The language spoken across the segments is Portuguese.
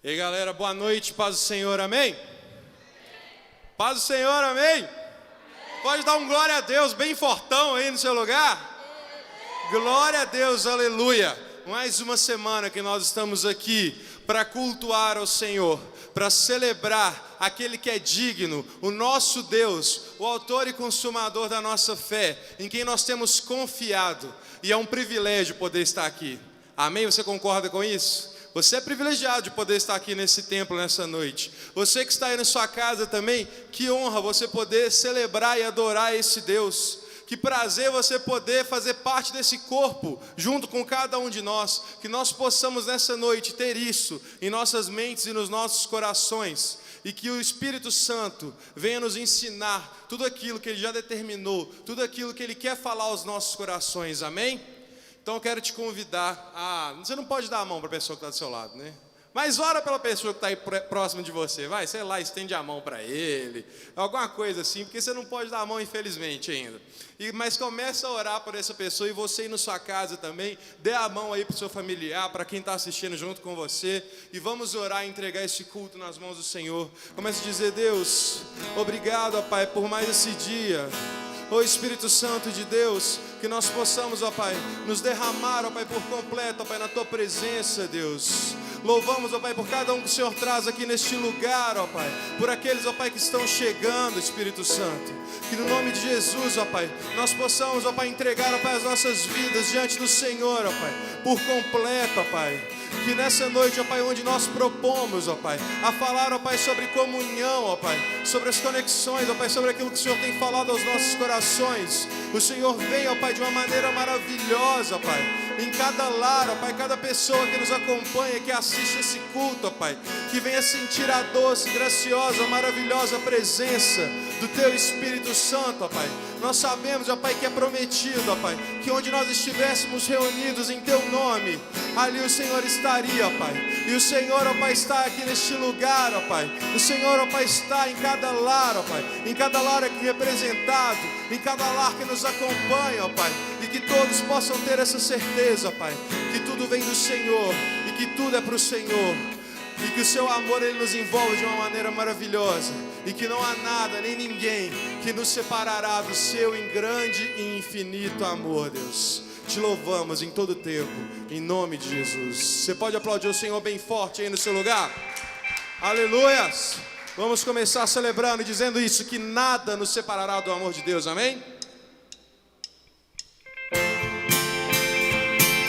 E aí, galera, boa noite, paz do Senhor, amém? Paz do Senhor, amém? Pode dar um glória a Deus bem fortão aí no seu lugar? Glória a Deus, aleluia. Mais uma semana que nós estamos aqui para cultuar ao Senhor, para celebrar aquele que é digno, o nosso Deus, o autor e consumador da nossa fé, em quem nós temos confiado, e é um privilégio poder estar aqui, amém? Você concorda com isso? Você é privilegiado de poder estar aqui nesse templo nessa noite. Você que está aí na sua casa também, que honra você poder celebrar e adorar esse Deus. Que prazer você poder fazer parte desse corpo, junto com cada um de nós. Que nós possamos nessa noite ter isso em nossas mentes e nos nossos corações. E que o Espírito Santo venha nos ensinar tudo aquilo que Ele já determinou, tudo aquilo que Ele quer falar aos nossos corações, amém? Então eu quero te convidar a... Você não pode dar a mão para a pessoa que está do seu lado, né? Mas ora pela pessoa que está aí próximo de você, vai, sei lá, estende a mão para ele, alguma coisa assim, porque você não pode dar a mão, infelizmente, ainda. Mas começa a orar por essa pessoa, e você aí na sua casa também, dê a mão aí para o seu familiar, para quem está assistindo junto com você, e vamos orar e entregar esse culto nas mãos do Senhor. Comece a dizer: Deus, obrigado, ó Pai, por mais esse dia. Ó Espírito Santo de Deus, que nós possamos, ó Pai, nos derramar, ó Pai, por completo, ó Pai, na Tua presença, Deus. Louvamos, ó Pai, por cada um que o Senhor traz aqui neste lugar, ó Pai, por aqueles, ó Pai, que estão chegando, Espírito Santo. Que no nome de Jesus, ó Pai, nós possamos, ó Pai, entregar, ó Pai, as nossas vidas diante do Senhor, ó Pai, por completo, ó Pai. Que nessa noite, ó Pai, onde nós propomos, ó Pai, a falar, ó Pai, sobre comunhão, ó Pai, sobre as conexões, ó Pai, sobre aquilo que o Senhor tem falado aos nossos corações. O Senhor vem, ó Pai, de uma maneira maravilhosa, ó Pai, em cada lar, ó Pai, cada pessoa que nos acompanha, que assiste esse culto, ó Pai, que venha sentir a doce, graciosa, maravilhosa presença do Teu Espírito Santo, ó Pai. Nós sabemos, ó Pai, que é prometido, ó Pai, que onde nós estivéssemos reunidos em Teu nome, ali o Senhor estaria, ó Pai. E o Senhor, ó Pai, está aqui neste lugar, ó Pai. O Senhor, ó Pai, está em cada lar, ó Pai, em cada lar aqui representado, em cada lar que nos acompanha, ó Pai. E que todos possam ter essa certeza, ó Pai, que tudo vem do Senhor e que tudo é para o Senhor. E que o Seu amor, Ele nos envolve de uma maneira maravilhosa. E que não há nada, nem ninguém, que nos separará do Seu grande e infinito amor, Deus. Te louvamos em todo tempo, em nome de Jesus. Você pode aplaudir o Senhor bem forte aí no seu lugar? Aleluias! Vamos começar celebrando e dizendo isso, que nada nos separará do amor de Deus, amém?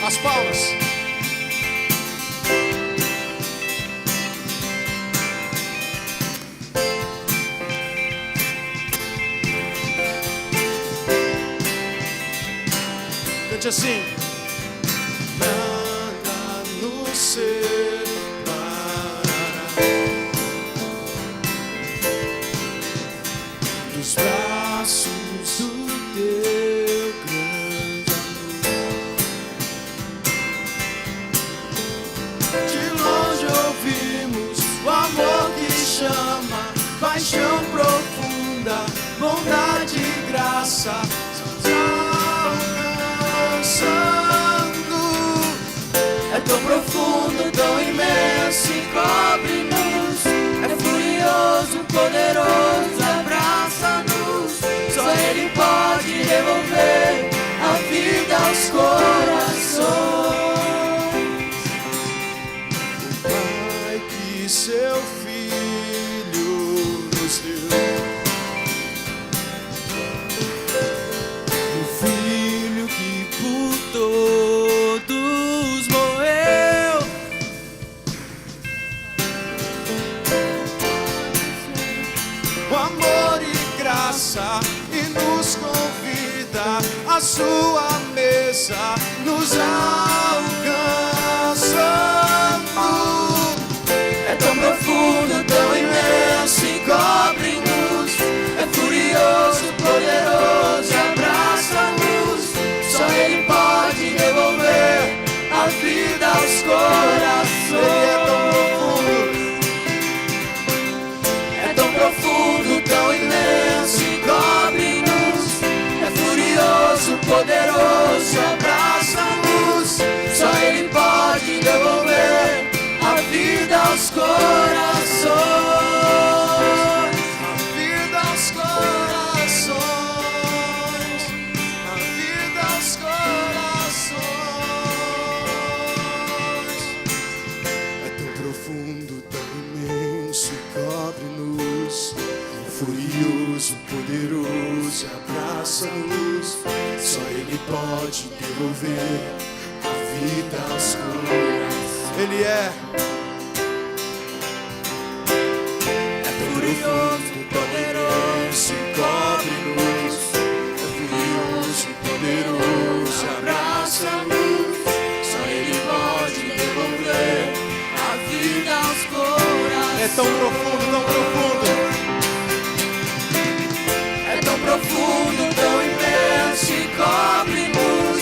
As palmas. Cante assim. Nada nos separará dos braços do Teu grande amor. De longe ouvimos o amor que chama, paixão profunda, bondade e graça. É tão profundo, tão imenso, encobre-nos. É furioso, poderoso, abraça-nos. Só Ele pode devolver a vida aos corações. O Pai que Seu Filho nos deu, o Filho que por todos morreu. O amor e graça, e nos convida à Sua mesa, nos alcançando. É tão profundo, tão imenso, encobre-nos. É furioso, poderoso, abraça-nos. Só Ele pode devolver a vida aos corações. Ele é tão profundo, tão imenso, encobre-nos. É furioso, poderoso, abraça-nos. Só poderoso e abraça-nos. Só Ele pode devolver a vida às curas. Ele é glorioso, poderoso e cobre-nos. É glorioso, poderoso e abraça-nos. Só Ele pode devolver a vida aos corações. É tão profundo, tão profundo. É tão profundo, tão imenso e cobre-nos.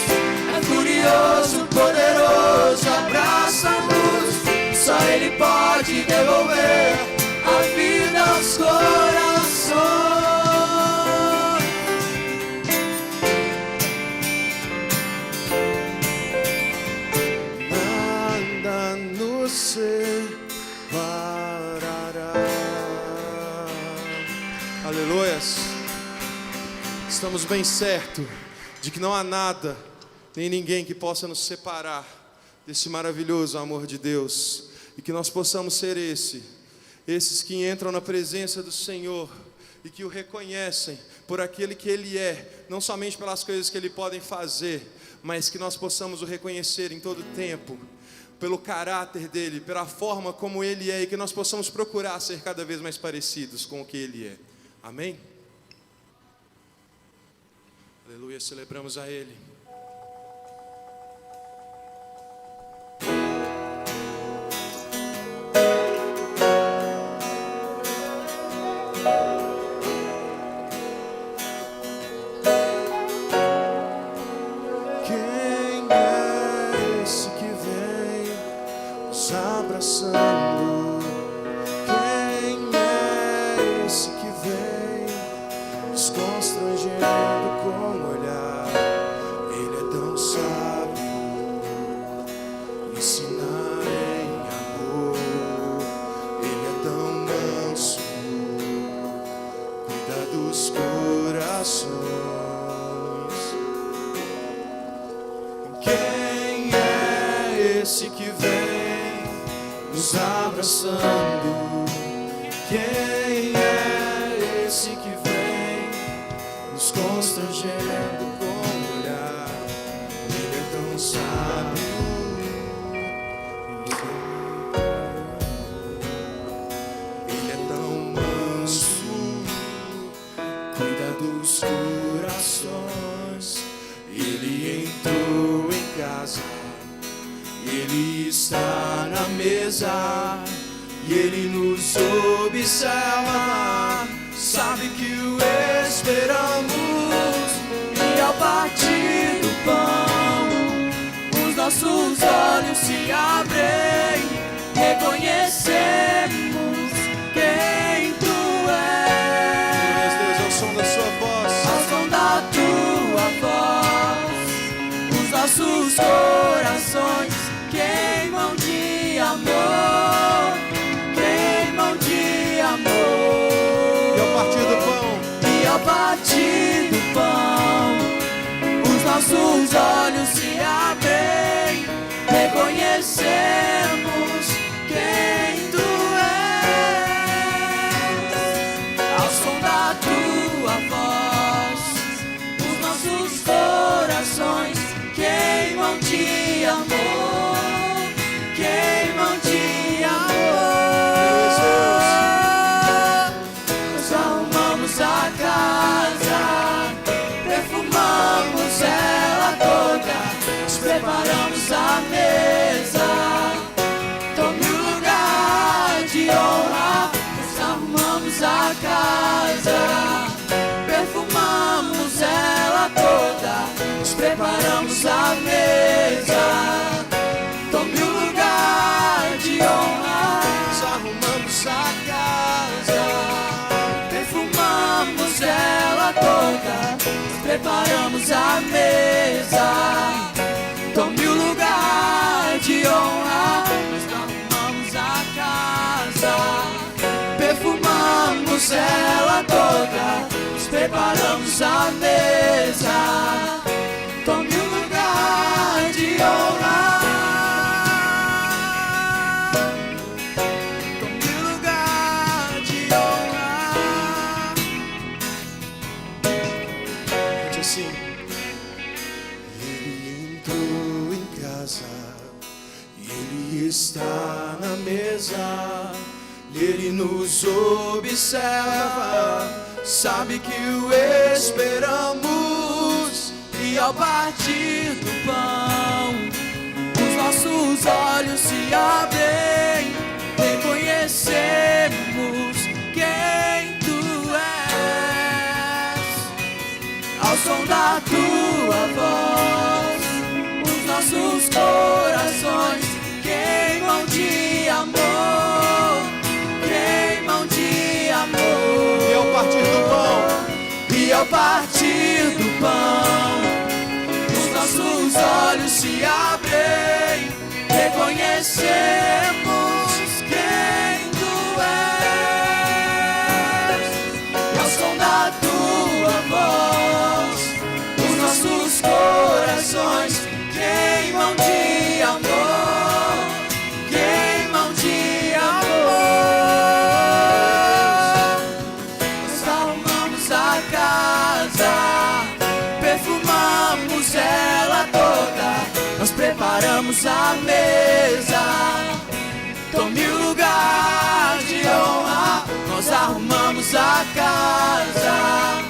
É glorioso, poderoso, abraça-nos. Só Ele pode devolver a vida aos corações. Nada nos separará. Aleluias. Estamos bem certos de que não há nada, nem ninguém que possa nos separar desse maravilhoso amor de Deus. E que nós possamos ser esses que entram na presença do Senhor e que o reconhecem por aquele que Ele é, não somente pelas coisas que Ele pode fazer, mas que nós possamos o reconhecer em todo tempo, pelo caráter dEle, pela forma como Ele é, e que nós possamos procurar ser cada vez mais parecidos com o que Ele é. Amém? Aleluia, celebramos a Ele. Quem é esse que vem nos abraçando? Quem é esse que vem nos constrangendo com o olhar? Ele é tão sábio, ensina em amor. Ele é tão manso, cuida dos corações. Quem é esse que vem nos abraçando? Quem é esse que vem nos constrangendo com o olhar? Ele é tão sábio, ele é tão manso, cuida dos corações. Ele entrou em casa, Ele está na mesa, e Ele nos observa. Sabe que o esperamos, e ao partir do pão, os nossos olhos se abrem, reconhecemos quem Tu és. Deus, ao som da sua voz, Ao som da Tua voz, os nossos corações queimam de amor, queimam de amor. e ao partir do pão, E ao partir do pão, os nossos olhos se abrem, reconhecemos quem Tu és. Ao som da Tua voz, os nossos corações queimam de amor, queimam de amor. Nós arrumamos a casa, perfumamos ela toda, nos preparamos a mesa. Tome o lugar de honra. Nós arrumamos a casa, perfumamos ela toda, nos preparamos a mesa. Tome o lugar de honra. Nós arrumamos a casa, perfumamos ela toda, nos preparamos a mesa. Tome o lugar de honra. Nós arrumamos a casa, perfumamos ela toda, nos preparamos a mesa. Tome o lugar de honra. Tome o lugar de honra. Cante assim. Ele entrou em casa e Ele está na mesa. Ele nos observa, sabe que o esperamos. E ao partir do pão, os nossos olhos se abrem, reconhecemos quem Tu és. Ao som da Tua voz, os nossos corações queimam de amor, queimam de amor. E ao partir do pão, e ao partir do pão, os nossos olhos se abrem, reconhecemos quem Tu és. E ao som da Tua voz, os nossos corações queimam de amor, queimam de amor. Nós arrumamos a casa, perfumamos ela toda, nós preparamos a mesa. Tome o lugar de honra. Nós arrumamos a casa,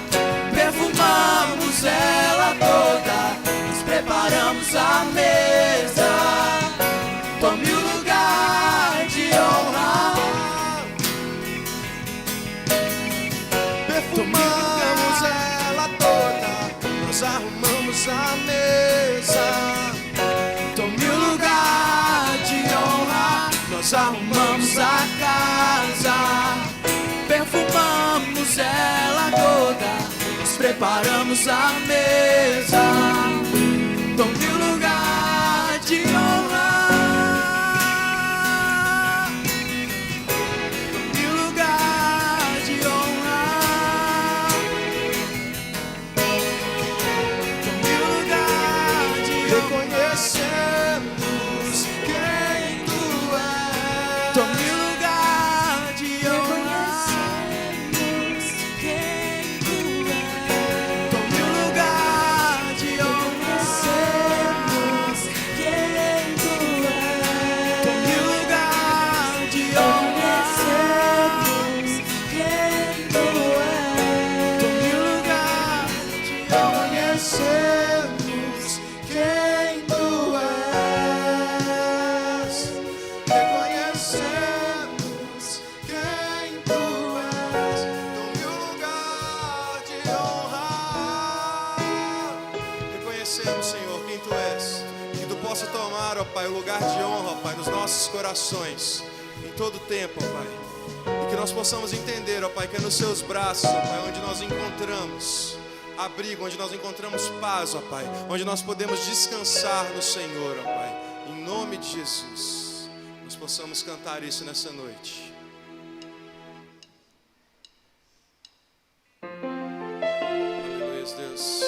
perfumamos ela toda, nós preparamos a mesa. Tome o lugar de honra. perfumamos ela toda, nós arrumamos a mesa. Tome o lugar de honra. Nós arrumamos a casa, perfumamos ela toda, nós preparamos a mesa. Tome o lugar de honra. Tome o lugar de honra. Tome o lugar de honra. Reconhecemos quem Tu és. Tome o lugar de honra. Tome o lugar de honra. Tome o lugar de honra. Tome o lugar de honra. Reconhecemos quem Tu és. Tome o lugar de honra. Reconhecemos, Senhor, quem Tu és. Que Tu possa tomar, ó Pai, o lugar de honra, ó Pai, nos nossos corações, em todo tempo, ó Pai. E que nós possamos entender, ó Pai, que é nos Seus braços, ó Pai, onde nós encontramos abrigo, onde nós encontramos paz, ó Pai, onde nós podemos descansar no Senhor, ó Pai. Em nome de Jesus, nós possamos cantar isso nessa noite. Aleluia, Deus.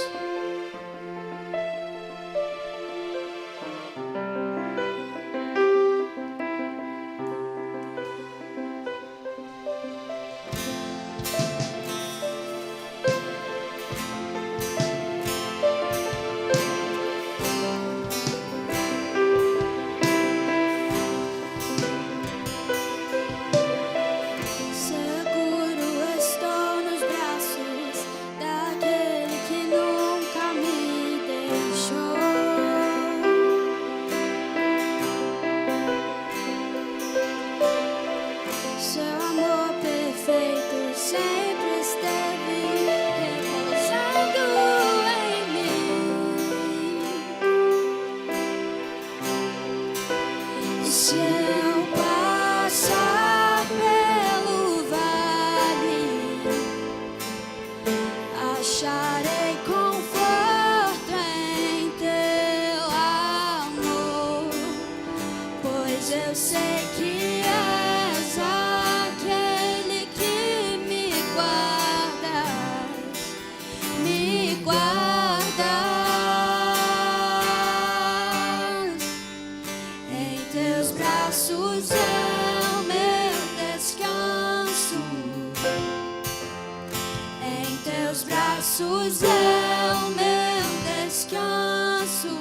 braços é o meu descanso.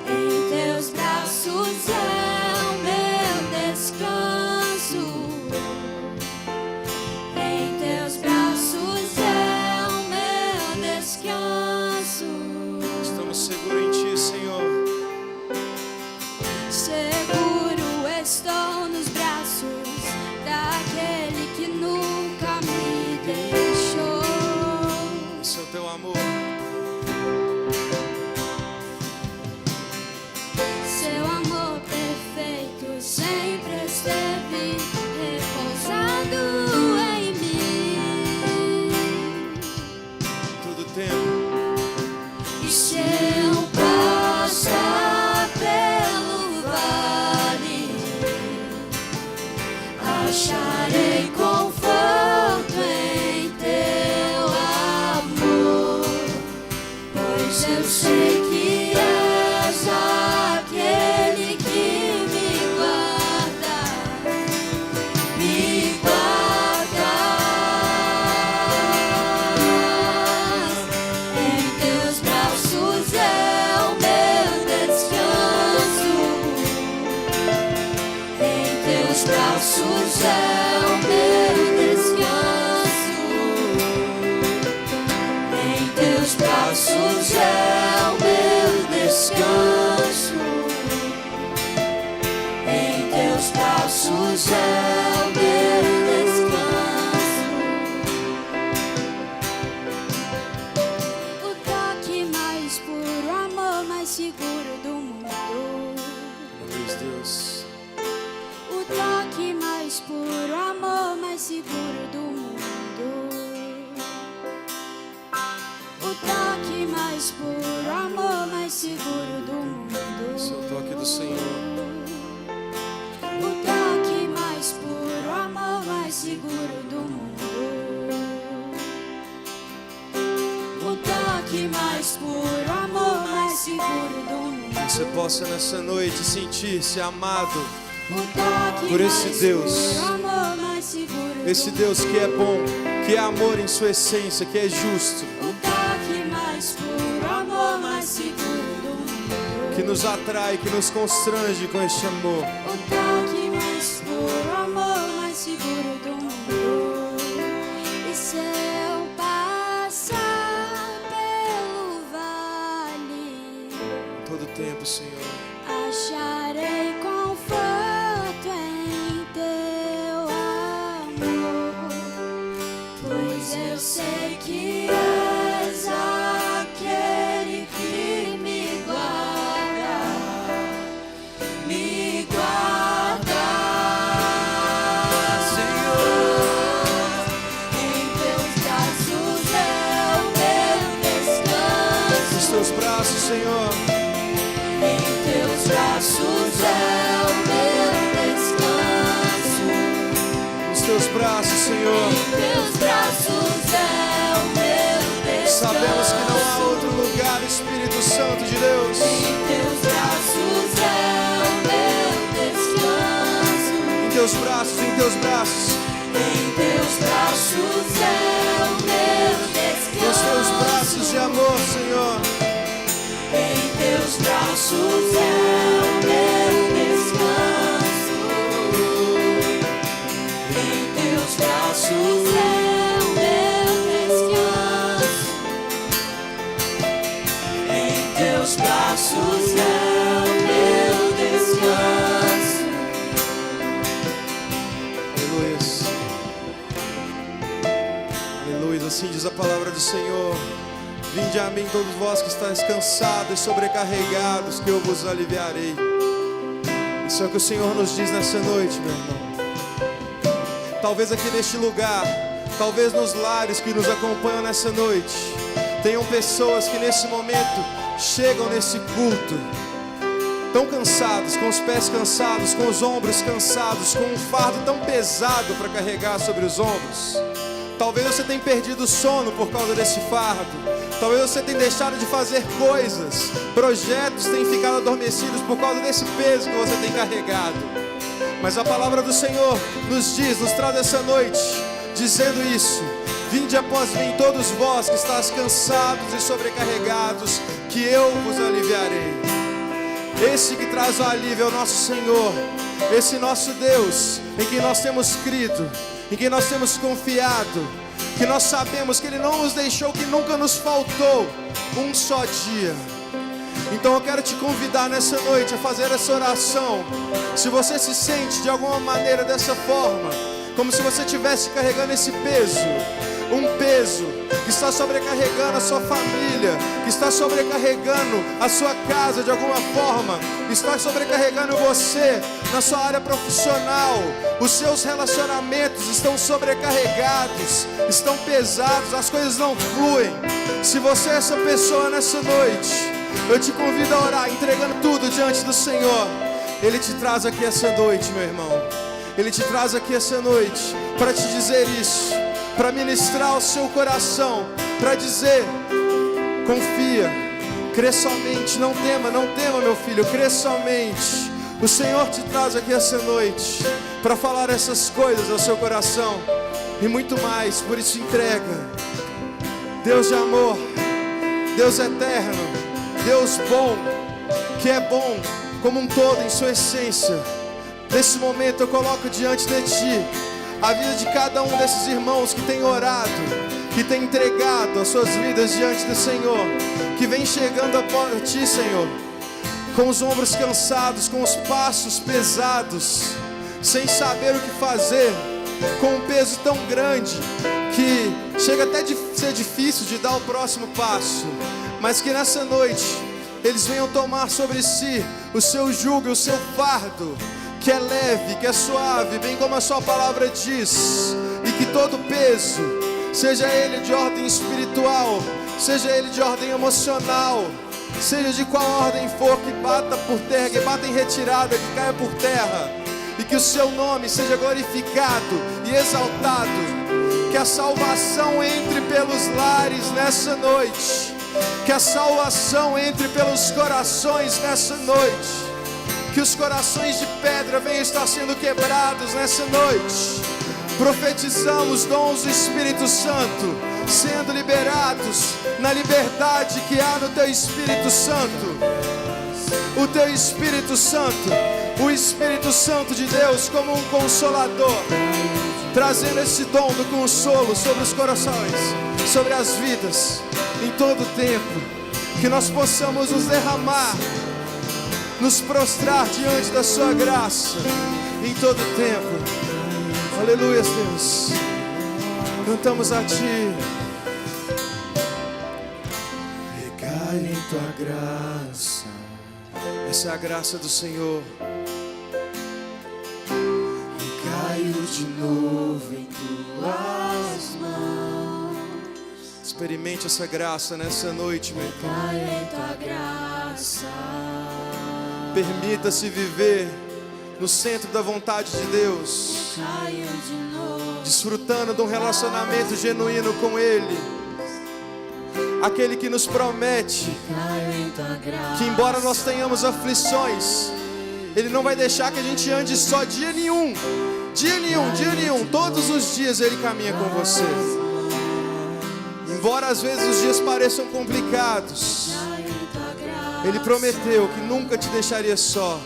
Em teus braços é o meu descanso. Em teus braços é o meu descanso. Estamos seguros em Ti, Senhor. Seguro estou nos braços daquele que nunca me deixou. Esse é o Teu amor. Seu amor perfeito sempre esteve repousado em mim. Todo tempo. E se eu passar pelo vale, acharei conforto em teu amor, pois eu sei que és aquele que me guarda, me guarda. Em teus braços é o meu descanso. Em teus braços é o meu descanso. Em teus braços é o meu descanso. Em teus braços é o meu descanso. O toque mais puro, amor mais seguro do mundo. Meu Deus. O toque mais puro, amor mais seguro do mundo. O toque mais puro, amor mais seguro do mundo. Esse é o toque do Senhor. O toque mais puro, amor mais seguro do mundo. O toque mais puro, amor mais seguro do mundo. Que você possa nessa noite sentir-se amado. O toque Por esse mais Deus. puro, amor mais seguro Esse do Deus que é bom, que é amor em sua essência, que é justo, O toque mais puro, amor mais seguro do mundo. que nos atrai, que nos constrange com este amor. O toque mais puro, amor mais seguro do mundo. E se eu passar pelo vale, Todo tempo, Senhor. acharei conforto em teu amor, pois eu sei que és aquele que me guarda, me guarda. Senhor, em teus braços é o meu Nos descanso. teus braços, Senhor. Em teus braços é o meu descanso. Nos teus braços, Senhor. Em teus braços é o meu descanso. Sabemos que não há outro lugar, Espírito Santo de Deus. Em teus braços é o meu descanso. Em teus braços, em teus braços. Em teus braços é o meu descanso. Nos teus braços de amor, Senhor. Em teus braços é o meu descanso. Em teus braços é o meu descanso. Em teus braços é o meu descanso. Aleluia. Aleluia. Assim diz a palavra do Senhor. Vinde a mim todos vós que estáis cansados e sobrecarregados, que eu vos aliviarei. Isso é o que o Senhor nos diz nessa noite, meu irmão. Talvez aqui neste lugar, talvez nos lares que nos acompanham nessa noite, tenham pessoas que nesse momento chegam nesse culto tão cansados, com os pés cansados, com os ombros cansados, com um fardo tão pesado para carregar sobre os ombros. Talvez você tenha perdido o sono por causa desse fardo. Talvez você tenha deixado de fazer coisas, projetos tenham ficado adormecidos por causa desse peso que você tem carregado. Mas a palavra do Senhor nos diz, nos traz essa noite, dizendo isso: Vinde após mim todos vós que estáis cansados e sobrecarregados, que eu vos aliviarei. Esse que traz o alívio é o nosso Senhor, esse nosso Deus, em quem nós temos crido, em quem nós temos confiado, que nós sabemos que Ele não nos deixou, que nunca nos faltou um só dia. Então eu quero te convidar nessa noite a fazer essa oração. Se você se sente de alguma maneira dessa forma, como se você estivesse carregando esse peso, um peso que está sobrecarregando a sua família, que está sobrecarregando a sua casa de alguma forma, está sobrecarregando você na sua área profissional, os seus relacionamentos estão sobrecarregados, estão pesados, as coisas não fluem. Se você é essa pessoa nessa noite, eu te convido a orar, entregando tudo diante do Senhor. Ele te traz aqui essa noite, meu irmão. Ele te traz aqui essa noite para te dizer isso, para ministrar o seu coração, para dizer: confia, crê somente, não tema, meu filho, crê somente. O Senhor te traz aqui essa noite para falar essas coisas ao seu coração e muito mais. Por isso entrega. Deus de amor, Deus eterno, Deus bom, que é bom como um todo em sua essência. Nesse momento eu coloco diante de Ti a vida de cada um desses irmãos que tem orado, que tem entregado as suas vidas diante do Senhor, que vem chegando a Ti, Senhor, com os ombros cansados, com os passos pesados, sem saber o que fazer, com um peso tão grande que chega até de ser difícil de dar o próximo passo, mas que nessa noite eles venham tomar sobre si o seu jugo, o seu fardo, que é leve, que é suave, bem como a sua palavra diz, e que todo peso, seja ele de ordem espiritual, seja ele de ordem emocional, seja de qual ordem for, que bata por terra, que bata em retirada, que caia por terra, e que o seu nome seja glorificado e exaltado. Que a salvação entre pelos lares nessa noite, que a salvação entre pelos corações nessa noite, que os corações de pedra venham estar sendo quebrados nessa noite. Profetizamos dons do Espírito Santo sendo liberados na liberdade que há no Teu Espírito Santo. O Teu Espírito Santo, o Espírito Santo de Deus como um consolador, trazendo esse dom do consolo sobre os corações, sobre as vidas, em todo o tempo. Que nós possamos nos derramar, nos prostrar diante da Sua graça, em todo o tempo. Aleluia, Deus. Cantamos a Ti. Recai em Tua graça. Essa é a graça do Senhor. Caio de novo em Tuas mãos. Experimente essa graça nessa noite, meu irmão. Caio em Tua graça. Permita-se viver no centro da vontade de Deus, Caio de novo. desfrutando de um relacionamento genuíno com Ele, aquele que nos promete Caio em Tua graça. que, embora nós tenhamos aflições, Ele não vai deixar que a gente ande só dia nenhum. Dia nenhum, todos os dias Ele caminha com você. Embora às vezes os dias pareçam complicados, Ele prometeu que nunca te deixaria só.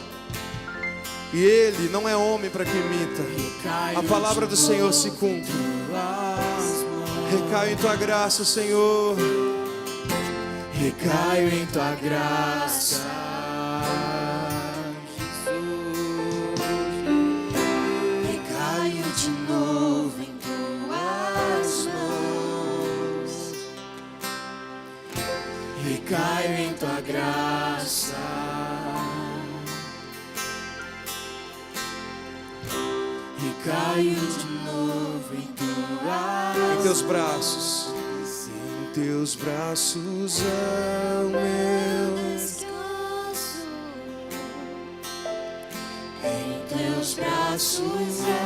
E Ele não é homem para que minta. A palavra do Senhor se cumpre. Recaio em Tua graça, Senhor. Recaio em Tua graça. De novo em Tuas mãos. Recaio em Tua graça. Recaio de novo em Tuas. Em Teus braços. Em Teus braços é o meu descanso. Em Teus braços é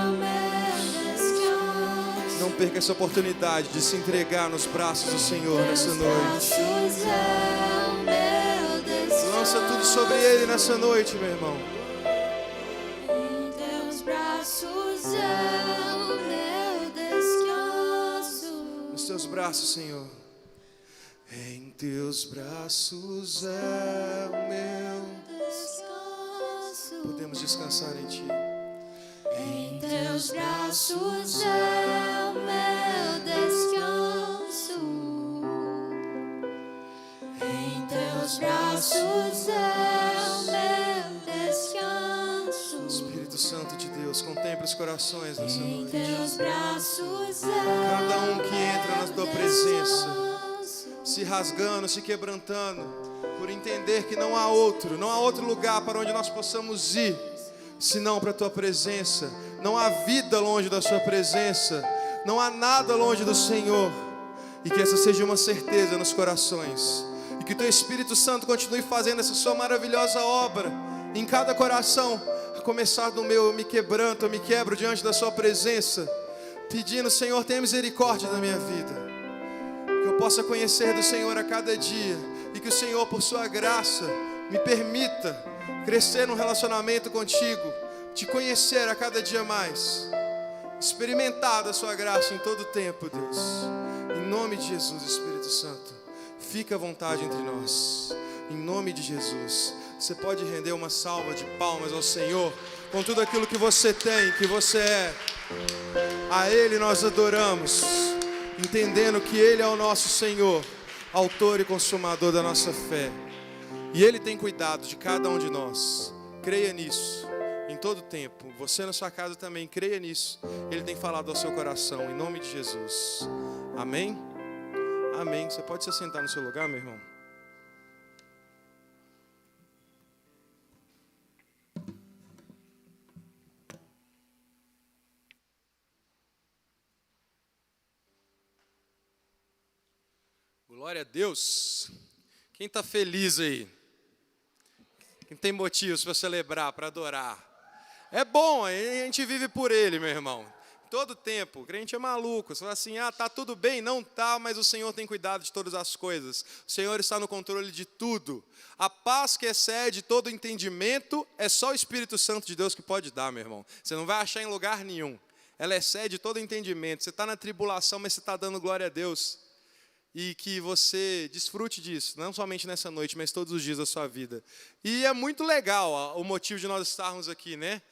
o meu descanso. Não perca essa oportunidade de se entregar nos braços do Senhor nessa noite. Braços é o meu descanso. Lança tudo sobre Ele nessa noite, meu irmão. Em Teus braços é o meu descanso. teus braços, Senhor. Em teus braços é o meu descanso. Podemos descansar em ti. Em teus braços é o meu descanso. Em teus braços é o meu descanso. Espírito Santo de Deus, contempla os corações nessa Em noite. teus braços é Cada um que entra na tua presença, descanso. se rasgando, se quebrantando, por entender que não há outro lugar para onde nós possamos ir, senão para a tua presença. Não há vida longe da sua presença, não há nada longe do Senhor. E que essa seja uma certeza nos corações, e que o teu Espírito Santo continue fazendo essa sua maravilhosa obra em cada coração. A começar do meu, eu me quebranto, eu me quebro diante da sua presença, pedindo: Senhor, tenha misericórdia da minha vida, que eu possa conhecer do Senhor a cada dia, e que o Senhor, por sua graça, me permita crescer num relacionamento contigo, te conhecer a cada dia mais, experimentar da sua graça em todo o tempo, Deus. Em nome de Jesus, Espírito Santo, fica à vontade entre nós, em nome de Jesus. Você pode render uma salva de palmas ao Senhor, com tudo aquilo que você tem, que você é. A Ele nós adoramos, entendendo que Ele é o nosso Senhor, autor e consumador da nossa fé. E Ele tem cuidado de cada um de nós. Creia nisso, em todo tempo. Você na sua casa também, creia nisso. Ele tem falado ao seu coração, em nome de Jesus. Amém? Amém. Você pode se assentar no seu lugar, meu irmão? Glória a Deus. Quem está feliz aí? Quem tem motivos para celebrar, para adorar? É bom, a gente vive por Ele, meu irmão. Todo tempo, o crente é maluco. Você fala assim: tá tudo bem? Não tá, mas o Senhor tem cuidado de todas as coisas. O Senhor está no controle de tudo. A paz que excede todo entendimento é só o Espírito Santo de Deus que pode dar, meu irmão. Você não vai achar em lugar nenhum. Ela excede todo entendimento. Você está na tribulação, mas você está dando glória a Deus. E que você desfrute disso, não somente nessa noite, mas todos os dias da sua vida. E é muito legal o motivo de nós estarmos aqui, né?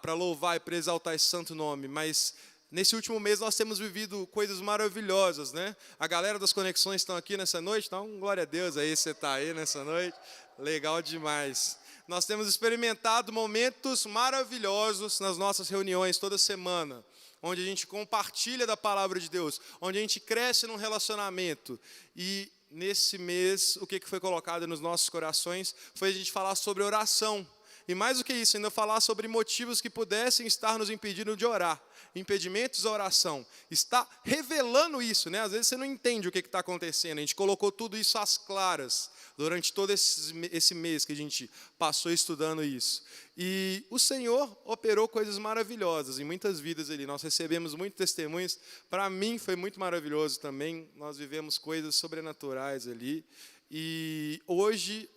Para louvar e para exaltar esse santo nome. Mas nesse último mês nós temos vivido coisas maravilhosas, né? A galera das conexões estão aqui nessa noite, então glória a Deus aí, você está aí nessa noite. Legal demais. Nós temos experimentado momentos maravilhosos nas nossas reuniões toda semana, onde a gente compartilha da palavra de Deus, onde a gente cresce num relacionamento. E nesse mês, o que foi colocado nos nossos corações foi a gente falar sobre oração. E mais do que isso, ainda falar sobre motivos que pudessem estar nos impedindo de orar. Impedimentos à oração. Está revelando isso, né? Às vezes você não entende o que está acontecendo. A gente colocou tudo isso às claras durante todo esse mês que a gente passou estudando isso. E o Senhor operou coisas maravilhosas em muitas vidas ali. Nós recebemos muitos testemunhos. Para mim foi muito maravilhoso também. Nós vivemos coisas sobrenaturais ali. E hoje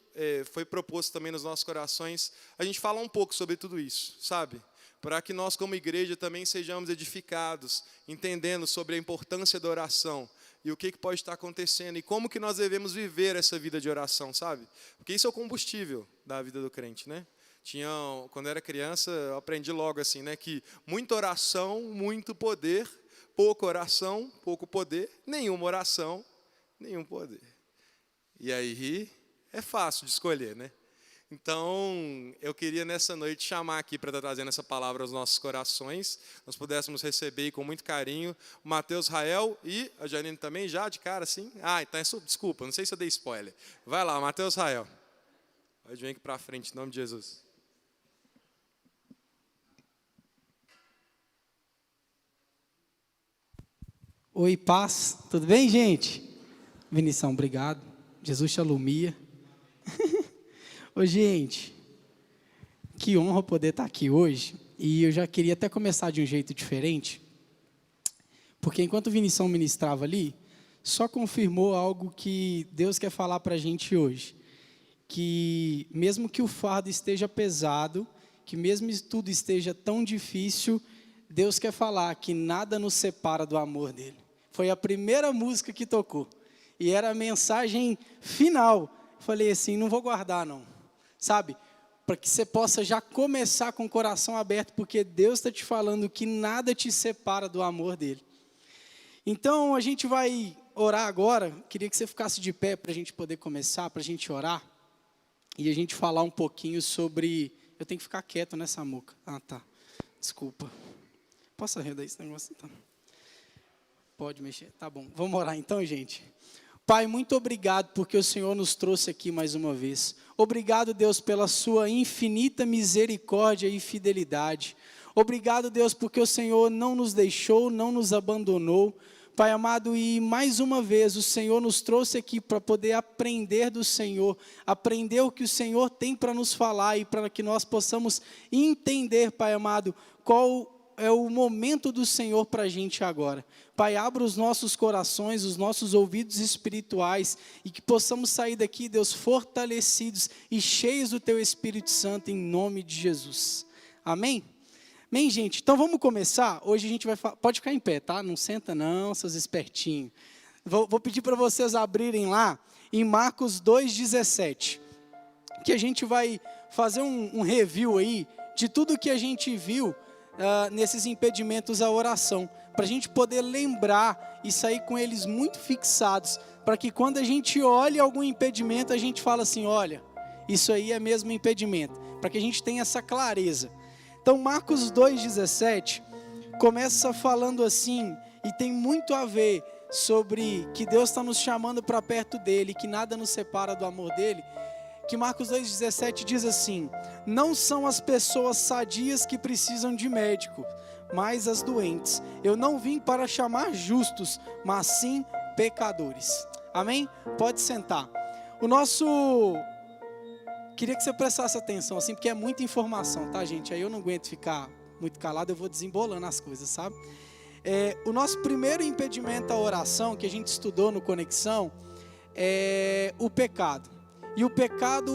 foi proposto também nos nossos corações a gente falar um pouco sobre tudo isso, sabe? Para que nós como igreja também sejamos edificados, entendendo sobre a importância da oração e o que pode estar acontecendo e como que nós devemos viver essa vida de oração, sabe? Porque isso é o combustível da vida do crente, né? Quando eu era criança, eu aprendi logo assim, né? Que muita oração, muito poder, pouca oração, pouco poder, nenhuma oração, nenhum poder. E aí é fácil de escolher, né? Então, eu queria nessa noite chamar aqui para estar trazendo essa palavra aos nossos corações. Nós pudéssemos receber com muito carinho o Matheus Rael e a Janine também, já de cara assim. Então, desculpa, não sei se eu dei spoiler. Vai lá, Matheus Rael. Pode vir aqui para frente, em nome de Jesus. Oi, paz. Tudo bem, gente? Vinição, obrigado. Jesus te alumia. Ô, gente, que honra poder estar aqui hoje. E eu já queria até começar de um jeito diferente, porque enquanto o Vinição ministrava ali, só confirmou algo que Deus quer falar para a gente hoje. Que mesmo que o fardo esteja pesado, que mesmo tudo esteja tão difícil, Deus quer falar que nada nos separa do amor dele. Foi a primeira música que tocou. E era a mensagem final. Falei assim, não vou guardar não, sabe? Para que você possa já começar com o coração aberto, porque Deus está te falando que nada te separa do amor dele. Então, a gente vai orar agora. Queria que você ficasse de pé para a gente poder começar, para a gente orar. E a gente falar um pouquinho sobre... Eu tenho que ficar quieto nessa muca. Ah, tá. Desculpa. Posso arredar esse negócio? Tá. Pode mexer. Tá bom. Vamos orar então, gente. Pai, muito obrigado porque o Senhor nos trouxe aqui mais uma vez. Obrigado, Deus, pela sua infinita misericórdia e fidelidade. Obrigado, Deus, porque o Senhor não nos deixou, não nos abandonou. Pai amado, e mais uma vez o Senhor nos trouxe aqui para poder aprender do Senhor, aprender o que o Senhor tem para nos falar e para que nós possamos entender, Pai amado, qual é o momento do Senhor para a gente agora. Pai, abra os nossos corações, os nossos ouvidos espirituais e que possamos sair daqui, Deus, fortalecidos e cheios do Teu Espírito Santo, em nome de Jesus. Amém? Amém, gente? Então vamos começar. Hoje a gente vai falar. Pode ficar em pé, tá? Não senta não, seus espertinhos. Vou pedir para vocês abrirem lá em Marcos 2,17. Que a gente vai fazer um review aí de tudo que a gente viu nesses impedimentos à oração, para a gente poder lembrar e sair com eles muito fixados, para que quando a gente olha algum impedimento, a gente fala assim, olha, isso aí é mesmo impedimento, para que a gente tenha essa clareza. Então Marcos 2,17 começa falando assim, e tem muito a ver sobre que Deus está nos chamando para perto dele, que nada nos separa do amor dele. Que Marcos 2,17 diz assim: não são as pessoas sadias que precisam de médico, mas as doentes. Eu não vim para chamar justos, mas sim pecadores. Amém? Pode sentar. Queria que você prestasse atenção, assim, porque é muita informação, tá, gente? Aí eu não aguento ficar muito calado, eu vou desembolando as coisas, sabe? O nosso primeiro impedimento à oração, que a gente estudou no Conexão, é o pecado. E o pecado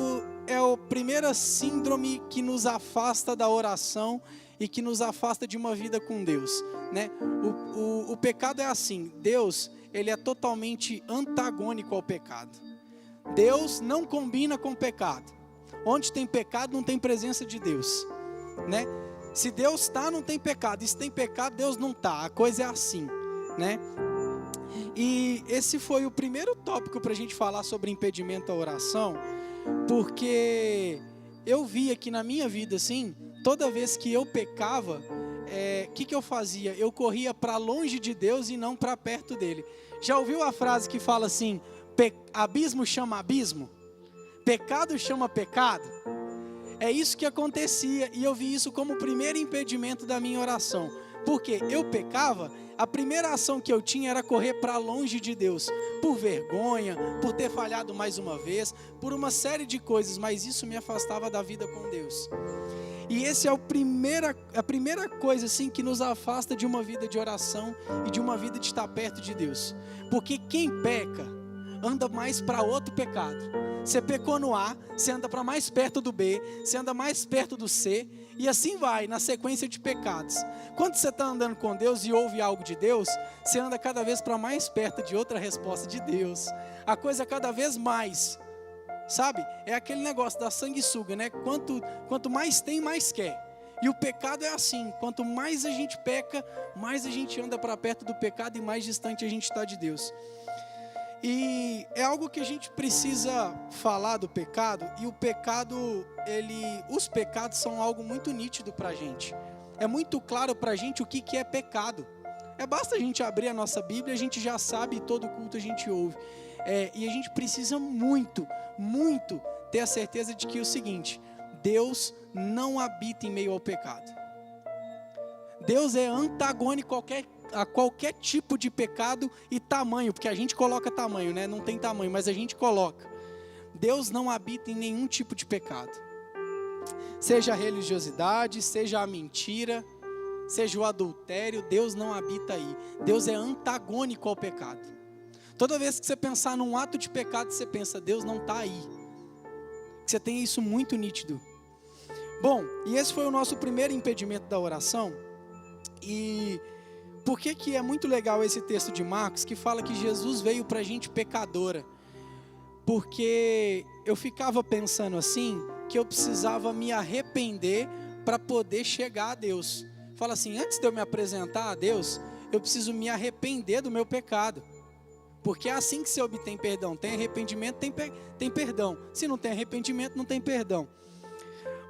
é a primeira síndrome que nos afasta da oração e que nos afasta de uma vida com Deus, né? O pecado é assim, Deus, ele é totalmente antagônico ao pecado. Deus não combina com pecado. Onde tem pecado, não tem presença de Deus, né? Se Deus está, não tem pecado. E se tem pecado, Deus não está. A coisa é assim, né? E esse foi o primeiro tópico para a gente falar sobre impedimento à oração, porque eu via que na minha vida, assim, toda vez que eu pecava, que eu fazia? Eu corria para longe de Deus e não para perto dele. Já ouviu a frase que fala assim, abismo chama abismo? Pecado chama pecado? É isso que acontecia, e eu vi isso como o primeiro impedimento da minha oração. Porque eu pecava, a primeira ação que eu tinha era correr para longe de Deus, por vergonha, por ter falhado mais uma vez, por uma série de coisas, mas isso me afastava da vida com Deus. E essa é a primeira coisa assim, que nos afasta de uma vida de oração e de uma vida de estar perto de Deus. Porque quem peca, anda mais para outro pecado. Você pecou no A, você anda para mais perto do B, você anda mais perto do C, e assim vai, na sequência de pecados. Quando você está andando com Deus e ouve algo de Deus, você anda cada vez para mais perto de outra resposta de Deus. A coisa é cada vez mais, sabe? É aquele negócio da sanguessuga, né? Quanto mais tem, mais quer. E o pecado é assim, quanto mais a gente peca, mais a gente anda para perto do pecado e mais distante a gente está de Deus. E é algo que a gente precisa falar do pecado, e o pecado, os pecados são algo muito nítido para a gente. É muito claro para a gente o que é pecado. Basta a gente abrir a nossa Bíblia, a gente já sabe, todo culto a gente ouve. E a gente precisa muito, muito ter a certeza de que é o seguinte: Deus não habita em meio ao pecado. Deus é antagônico a qualquer tipo de pecado e tamanho, porque a gente coloca tamanho, né? Não tem tamanho, mas a gente coloca. Deus não habita em nenhum tipo de pecado. Seja a religiosidade, seja a mentira, seja o adultério, Deus não habita aí. Deus é antagônico ao pecado. Toda vez que você pensar num ato de pecado, você pensa, Deus não está aí. Você tem isso muito nítido. Bom, e esse foi o nosso primeiro impedimento da oração. E por que é muito legal esse texto de Marcos, que fala que Jesus veio para gente pecadora? Porque eu ficava pensando assim, que eu precisava me arrepender para poder chegar a Deus. Fala assim, antes de eu me apresentar a Deus, eu preciso me arrepender do meu pecado. Porque é assim que se obtém perdão. Tem arrependimento, tem perdão. Se não tem arrependimento, não tem perdão.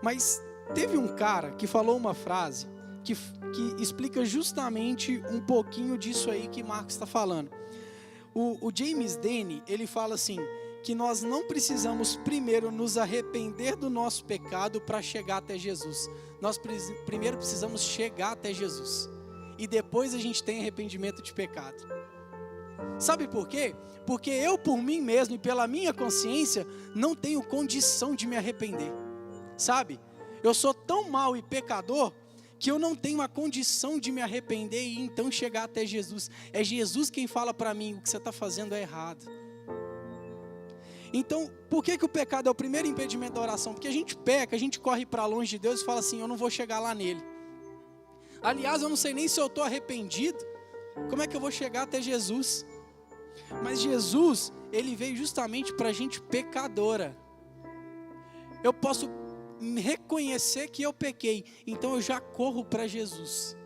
Mas teve um cara que falou uma frase que explica justamente um pouquinho disso aí que Marcos está falando. O James Denney, ele fala assim, que nós não precisamos primeiro nos arrepender do nosso pecado para chegar até Jesus. Nós primeiro precisamos chegar até Jesus. E depois a gente tem arrependimento de pecado. Sabe por quê? Porque eu por mim mesmo e pela minha consciência não tenho condição de me arrepender. Sabe? Eu sou tão mau e pecador que eu não tenho a condição de me arrepender e então chegar até Jesus. É Jesus quem fala para mim, o que você está fazendo é errado. Então, por que o pecado é o primeiro impedimento da oração? Porque a gente peca, a gente corre para longe de Deus e fala assim, eu não vou chegar lá nele. Aliás, eu não sei nem se eu estou arrependido, como é que eu vou chegar até Jesus? Mas Jesus, ele veio justamente para a gente pecadora. Eu posso reconhecer que eu pequei, então eu já corro para Jesus.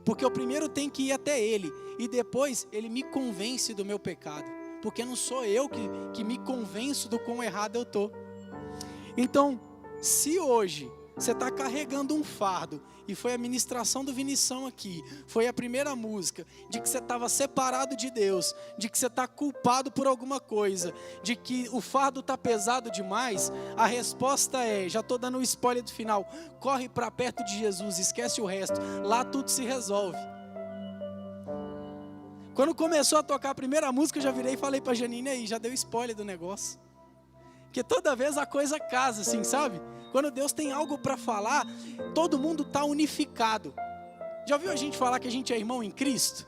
Porque eu primeiro tenho que ir até Ele, e depois Ele me convence do meu pecado. Porque não sou eu que me convenço do quão errado eu estou. Então, se hoje você está carregando um fardo, e foi a ministração do Vinição aqui, foi a primeira música, de que você estava separado de Deus, de que você está culpado por alguma coisa, de que o fardo está pesado demais, a resposta é, já estou dando um spoiler do final, corre para perto de Jesus, esquece o resto, lá tudo se resolve. Quando começou a tocar a primeira música, eu já virei e falei para a Janine aí, já deu spoiler do negócio. Porque toda vez a coisa casa, assim, sabe? Quando Deus tem algo para falar, todo mundo está unificado. Já ouviu a gente falar que a gente é irmão em Cristo?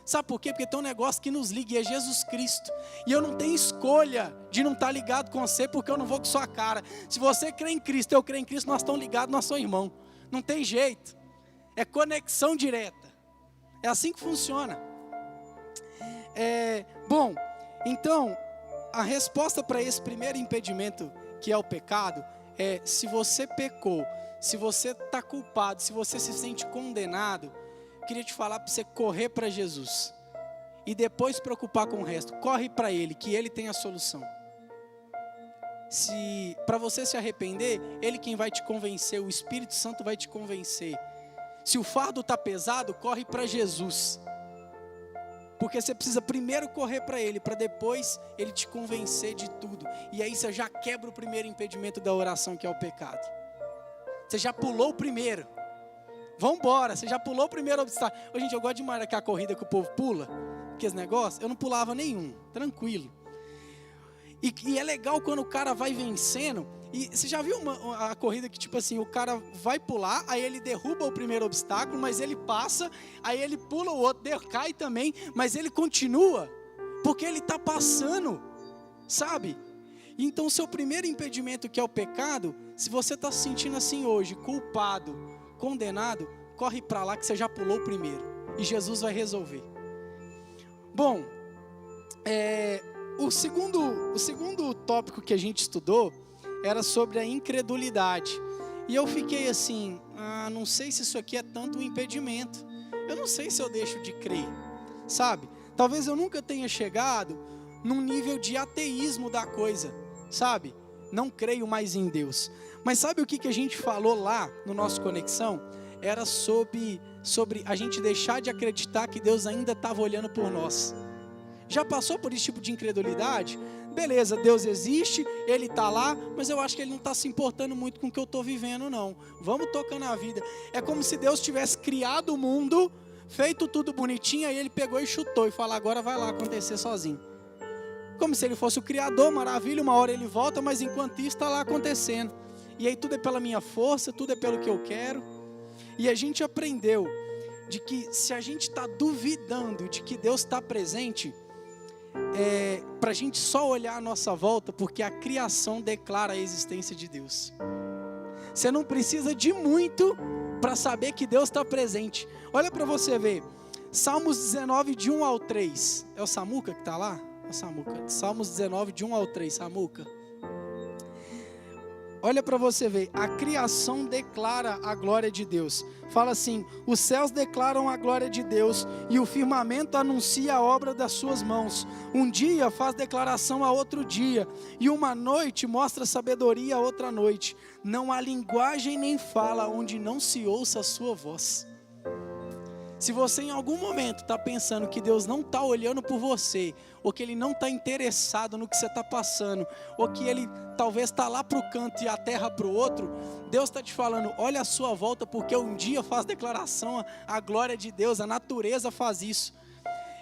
Sabe por quê? Porque tem um negócio que nos liga e é Jesus Cristo. E eu não tenho escolha de não estar ligado com você, porque eu não vou com sua cara. Se você crê em Cristo, eu creio em Cristo, nós estamos ligados, nós somos irmãos. Não tem jeito. É conexão direta. É assim que funciona. Bom, então, a resposta para esse primeiro impedimento, que é o pecado, é, se você pecou, se você está culpado, se você se sente condenado, eu queria te falar para você correr para Jesus. E depois se preocupar com o resto. Corre para Ele, que Ele tem a solução. Se para você se arrepender, Ele quem vai te convencer, o Espírito Santo vai te convencer. Se o fardo está pesado, corre para Jesus. Porque você precisa primeiro correr para Ele, para depois Ele te convencer de tudo. E aí você já quebra o primeiro impedimento da oração, que é o pecado. Você já pulou o primeiro. Vamos embora, você já pulou o primeiro obstáculo. Ô, gente, eu gosto demais daquela corrida que o povo pula, que esse negócio, eu não pulava nenhum, tranquilo. E é legal quando o cara vai vencendo. E você já viu a corrida que tipo assim, o cara vai pular, aí ele derruba o primeiro obstáculo, mas ele passa, aí ele pula o outro, cai também, mas ele continua, porque ele está passando, sabe? Então o seu primeiro impedimento, que é o pecado, se você está se sentindo assim hoje, culpado, condenado, corre para lá que você já pulou o primeiro, e Jesus vai resolver. Bom, o segundo tópico que a gente estudou era sobre a incredulidade. E eu fiquei assim, não sei se isso aqui é tanto um impedimento. Eu não sei se eu deixo de crer, sabe? Talvez eu nunca tenha chegado num nível de ateísmo da coisa, sabe? Não creio mais em Deus. Mas sabe o que a gente falou lá no nosso Conexão? Era sobre a gente deixar de acreditar que Deus ainda estava olhando por nós. Já passou por esse tipo de incredulidade? Beleza, Deus existe, Ele está lá, mas eu acho que Ele não está se importando muito com o que eu estou vivendo, não. Vamos tocando a vida. É como se Deus tivesse criado o mundo, feito tudo bonitinho, aí Ele pegou e chutou e falou, agora vai lá acontecer sozinho. Como se Ele fosse o Criador, maravilha, uma hora Ele volta, mas enquanto isso está lá acontecendo. E aí tudo é pela minha força, tudo é pelo que eu quero. E a gente aprendeu de que se a gente está duvidando de que Deus está presente, para a gente só olhar a nossa volta, porque a criação declara a existência de Deus. Você não precisa de muito para saber que Deus está presente. Olha para você ver, Salmos 19, de 1 ao 3. É o Samuca que está lá? É o Samuca. Salmos 19, de 1 ao 3, Samuca. Olha para você ver, a criação declara a glória de Deus. Fala assim: os céus declaram a glória de Deus e o firmamento anuncia a obra das suas mãos. Um dia faz declaração a outro dia e uma noite mostra sabedoria a outra noite. Não há linguagem nem fala onde não se ouça a sua voz. Se você em algum momento está pensando que Deus não está olhando por você, ou que Ele não está interessado no que você está passando, ou que Ele talvez está lá para o canto e a terra para o outro, Deus está te falando: olha a sua volta, porque um dia faz declaração a glória de Deus, a natureza faz isso.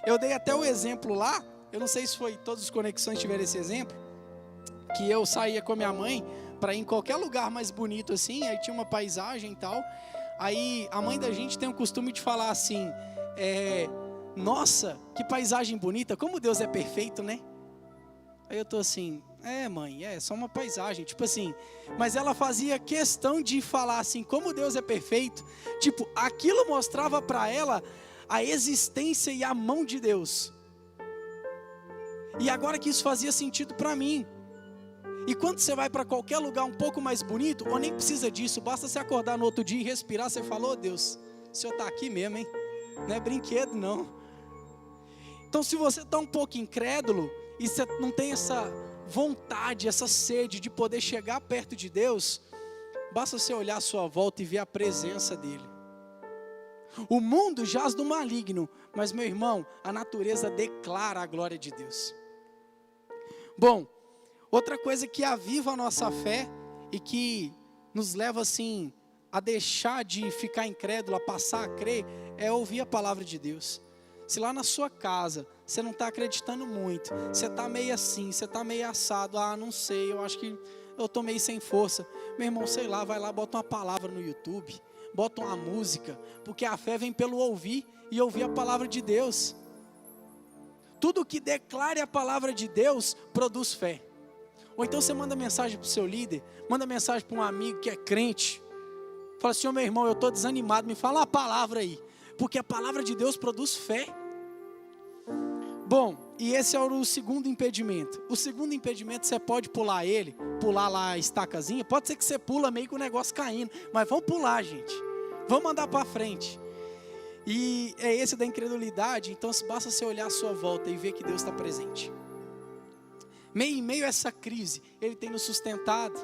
Eu dei até o exemplo lá, eu não sei se foi todas as conexões tiveram esse exemplo, que eu saía com a minha mãe para ir em qualquer lugar mais bonito assim, aí tinha uma paisagem e tal. Aí a mãe da gente tem o costume de falar assim: nossa, que paisagem bonita, como Deus é perfeito, né? Aí eu tô assim: mãe, é só uma paisagem, tipo assim. Mas ela fazia questão de falar assim, como Deus é perfeito. Tipo, aquilo mostrava para ela a existência e a mão de Deus. E agora que isso fazia sentido para mim. E quando você vai para qualquer lugar um pouco mais bonito, ou nem precisa disso, basta você acordar no outro dia e respirar, você fala: oh Deus, o Senhor está aqui mesmo, hein? Não é brinquedo não. Então se você está um pouco incrédulo, e você não tem essa vontade, essa sede de poder chegar perto de Deus, basta você olhar à sua volta e ver a presença dEle. O mundo jaz do maligno, mas meu irmão, a natureza declara a glória de Deus. Bom, outra coisa que aviva a nossa fé e que nos leva assim a deixar de ficar incrédulo, a passar a crer, é ouvir a palavra de Deus. Se lá na sua casa você não está acreditando muito, você está meio assim, você está meio assado, não sei, eu acho que eu estou meio sem força. Meu irmão, sei lá, vai lá, bota uma palavra no YouTube, bota uma música, porque a fé vem pelo ouvir e ouvir a palavra de Deus. Tudo que declare a palavra de Deus produz fé. Ou então você manda mensagem para o seu líder, manda mensagem para um amigo que é crente, fala assim: meu irmão, eu estou desanimado, me fala a palavra aí, porque a palavra de Deus produz fé. Bom, e esse é o segundo impedimento. O segundo impedimento, você pode pular ele, pular lá a estacazinha, pode ser que você pula meio com o negócio caindo, mas vamos pular, gente, vamos andar para frente. E é esse da incredulidade. Então basta você olhar à sua volta e ver que Deus está presente. Em meio a essa crise, Ele tem nos sustentado.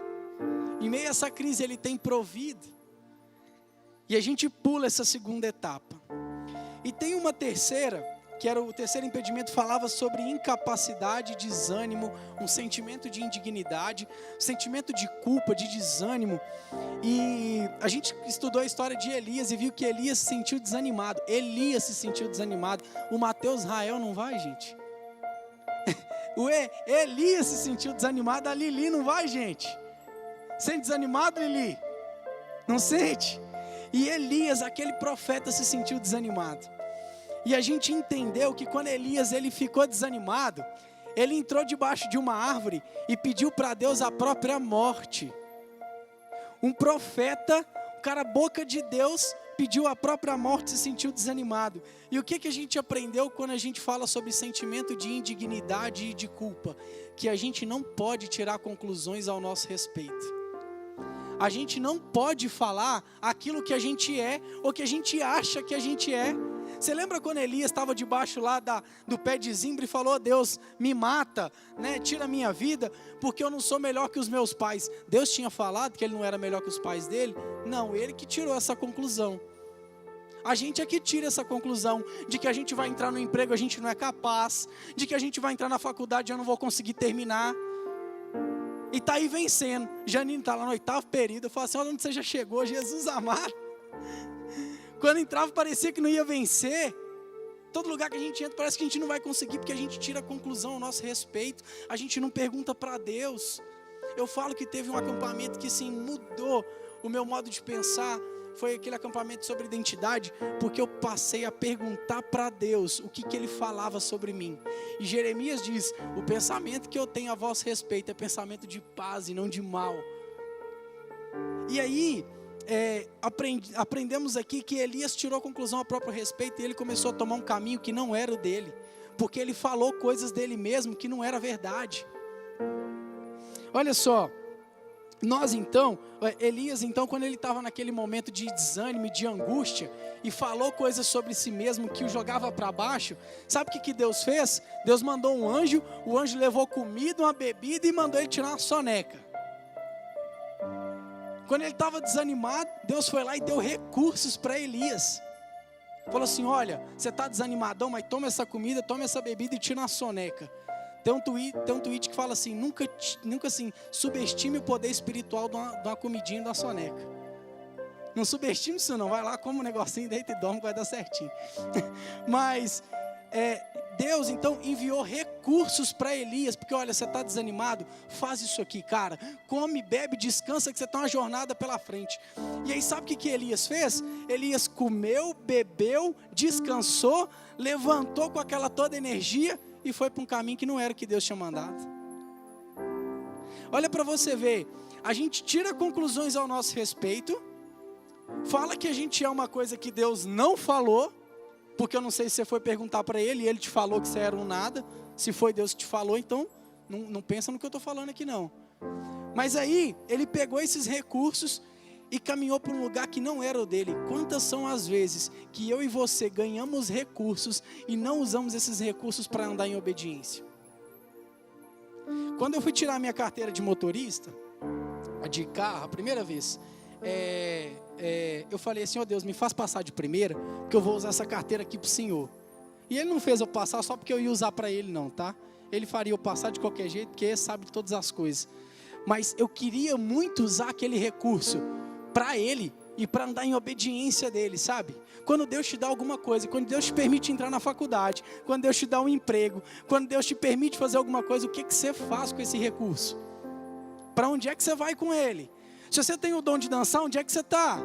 Em meio a essa crise, Ele tem provido. E a gente pula essa segunda etapa. E tem uma terceira, que era o terceiro impedimento, falava sobre incapacidade, desânimo, um sentimento de indignidade, sentimento de culpa, de desânimo. E a gente estudou a história de Elias e viu que Elias se sentiu desanimado. Elias se sentiu desanimado. O Mateus Rael não vai, gente? Elias se sentiu desanimado, a Lili não vai, gente? Sente desanimado, Lili? Não sente? E Elias, aquele profeta, se sentiu desanimado. E a gente entendeu que quando Elias ele ficou desanimado, ele entrou debaixo de uma árvore e pediu para Deus a própria morte. Um profeta, um cara boca de Deus, pediu a própria morte e se sentiu desanimado. E o que a gente aprendeu quando a gente fala sobre sentimento de indignidade e de culpa? Que a gente não pode tirar conclusões ao nosso respeito. A gente não pode falar aquilo que a gente é ou que a gente acha que a gente é. Você lembra quando Elias estava debaixo lá do pé de zimbro e falou: Deus, me mata, né? Tira a minha vida, porque eu não sou melhor que os meus pais. Deus tinha falado que ele não era melhor que os pais dele? Não, ele que tirou essa conclusão. A gente é que tira essa conclusão de que a gente vai entrar no emprego, a gente não é capaz, de que a gente vai entrar na faculdade e eu não vou conseguir terminar. E tá aí vencendo. Janine tá lá no 8º período, eu falo assim: olha onde você já chegou, Jesus amado. Quando entrava parecia que não ia vencer. Todo lugar que a gente entra parece que a gente não vai conseguir, porque a gente tira a conclusão ao nosso respeito. A gente não pergunta para Deus. Eu falo que teve um acampamento que sim, mudou o meu modo de pensar. Foi aquele acampamento sobre identidade, porque eu passei a perguntar para Deus o que Ele falava sobre mim. E Jeremias diz: o pensamento que eu tenho a vosso respeito é pensamento de paz e não de mal. E aí, aprendemos aqui que Elias tirou conclusão a próprio respeito e ele começou a tomar um caminho que não era o dele, porque ele falou coisas dele mesmo que não era verdade. Olha só, Elias então, quando ele estava naquele momento de desânimo, de angústia, e falou coisas sobre si mesmo que o jogava para baixo, sabe o que Deus fez? Deus mandou um anjo, o anjo levou comida, uma bebida e mandou ele tirar uma soneca. Quando ele estava desanimado, Deus foi lá e deu recursos para Elias. Falou assim: olha, você está desanimadão, mas toma essa comida, toma essa bebida e tira uma soneca. Tem um tweet que fala assim: nunca assim, subestime o poder espiritual de uma comidinha e de uma soneca. Não subestime isso não, vai lá, come um negocinho, deita e dorme, vai dar certinho. Mas Deus então enviou recursos para Elias, porque olha, você está desanimado, faz isso aqui, cara, come, bebe, descansa, que você está uma jornada pela frente. E aí sabe o que Elias fez? Elias comeu, bebeu, descansou, levantou com aquela toda energia e foi para um caminho que não era o que Deus tinha mandado. Olha para você ver, a gente tira conclusões ao nosso respeito, fala que a gente é uma coisa que Deus não falou, porque eu não sei se você foi perguntar para ele e ele te falou que você era um nada. Se foi Deus que te falou, então não pensa no que eu estou falando aqui não. Mas aí ele pegou esses recursos e caminhou para um lugar que não era o dele. Quantas são as vezes que eu e você ganhamos recursos e não usamos esses recursos para andar em obediência? Quando eu fui tirar minha carteira de motorista, de carro, a primeira vez, eu falei assim: ó Deus, me faz passar de primeira, que eu vou usar essa carteira aqui para o Senhor. E ele não fez eu passar só porque eu ia usar para ele não, tá? Ele faria eu passar de qualquer jeito, porque ele sabe de todas as coisas. Mas eu queria muito usar aquele recurso para ele e para andar em obediência dele, sabe? Quando Deus te dá alguma coisa, quando Deus te permite entrar na faculdade, quando Deus te dá um emprego, quando Deus te permite fazer alguma coisa, o que você faz com esse recurso? Para onde é que você vai com ele? Se você tem o dom de dançar, onde é que você está?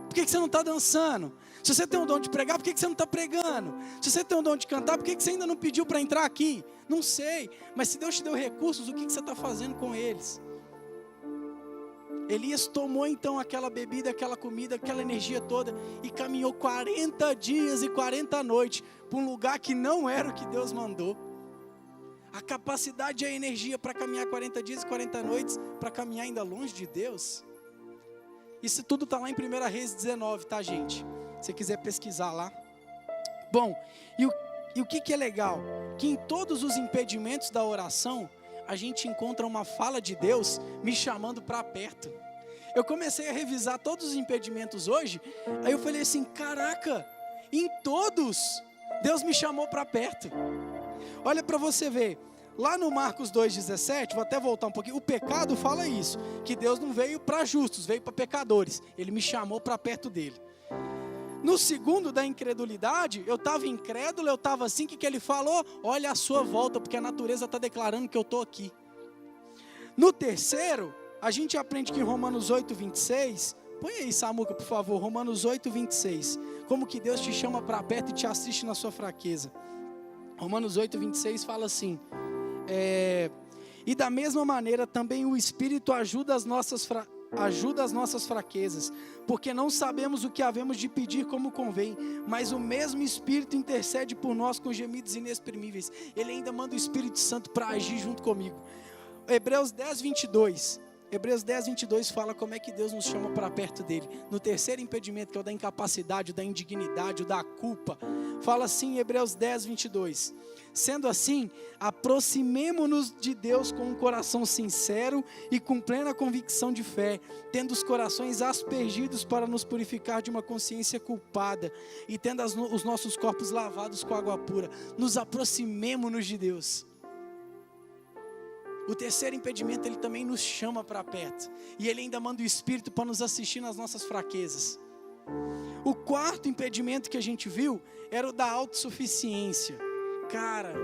Por que você não está dançando? Se você tem o dom de pregar, por que você não está pregando? Se você tem o dom de cantar, por que você ainda não pediu para entrar aqui? Não sei, mas se Deus te deu recursos, o que você está fazendo com eles? Elias tomou então aquela bebida, aquela comida, aquela energia toda e caminhou 40 dias e 40 noites para um lugar que não era o que Deus mandou. A capacidade e a energia para caminhar 40 dias e 40 noites, para caminhar ainda longe de Deus. Isso tudo está lá em 1 Reis 19, tá, gente? Se você quiser pesquisar lá. Bom, e o que é legal? Que em todos os impedimentos da oração, a gente encontra uma fala de Deus me chamando para perto. Eu comecei a revisar todos os impedimentos hoje, aí eu falei assim: caraca, em todos, Deus me chamou para perto. Olha para você ver, lá no Marcos 2,17, vou até voltar um pouquinho, o pecado fala isso, que Deus não veio para justos, veio para pecadores, Ele me chamou para perto dele. No segundo da incredulidade, eu estava incrédulo, eu estava assim, o que Ele falou? Olha a sua volta, porque a natureza está declarando que eu estou aqui. No terceiro, a gente aprende que em Romanos 8,26, põe aí Samuca por favor, Romanos 8,26, como que Deus te chama para perto e te assiste na sua fraqueza. Romanos 8,26 fala assim: e da mesma maneira também o Espírito ajuda as nossas fraquezas, porque não sabemos o que havemos de pedir como convém, mas o mesmo Espírito intercede por nós com gemidos inexprimíveis. Ele ainda manda o Espírito Santo para agir junto comigo. Hebreus 10:22 fala como é que Deus nos chama para perto dele. No terceiro impedimento, que é o da incapacidade, o da indignidade, o da culpa, fala assim em Hebreus 10:22: sendo assim, aproximemo-nos de Deus com um coração sincero e com plena convicção de fé, tendo os corações aspergidos para nos purificar de uma consciência culpada e tendo os nossos corpos lavados com água pura. Nos aproximemo-nos de Deus. O terceiro impedimento, ele também nos chama para perto. E ele ainda manda o Espírito para nos assistir nas nossas fraquezas. O quarto impedimento que a gente viu era o da autossuficiência. Cara,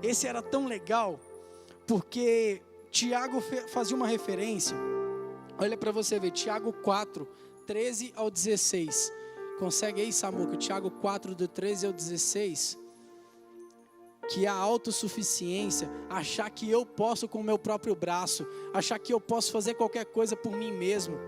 esse era tão legal, porque Tiago fazia uma referência. Olha para você ver, Tiago 4, 13 ao 16. Consegue aí, Samuca? Tiago 4, do 13 ao 16. Que a autossuficiência, achar que eu posso com o meu próprio braço, achar que eu posso fazer qualquer coisa por mim mesmo.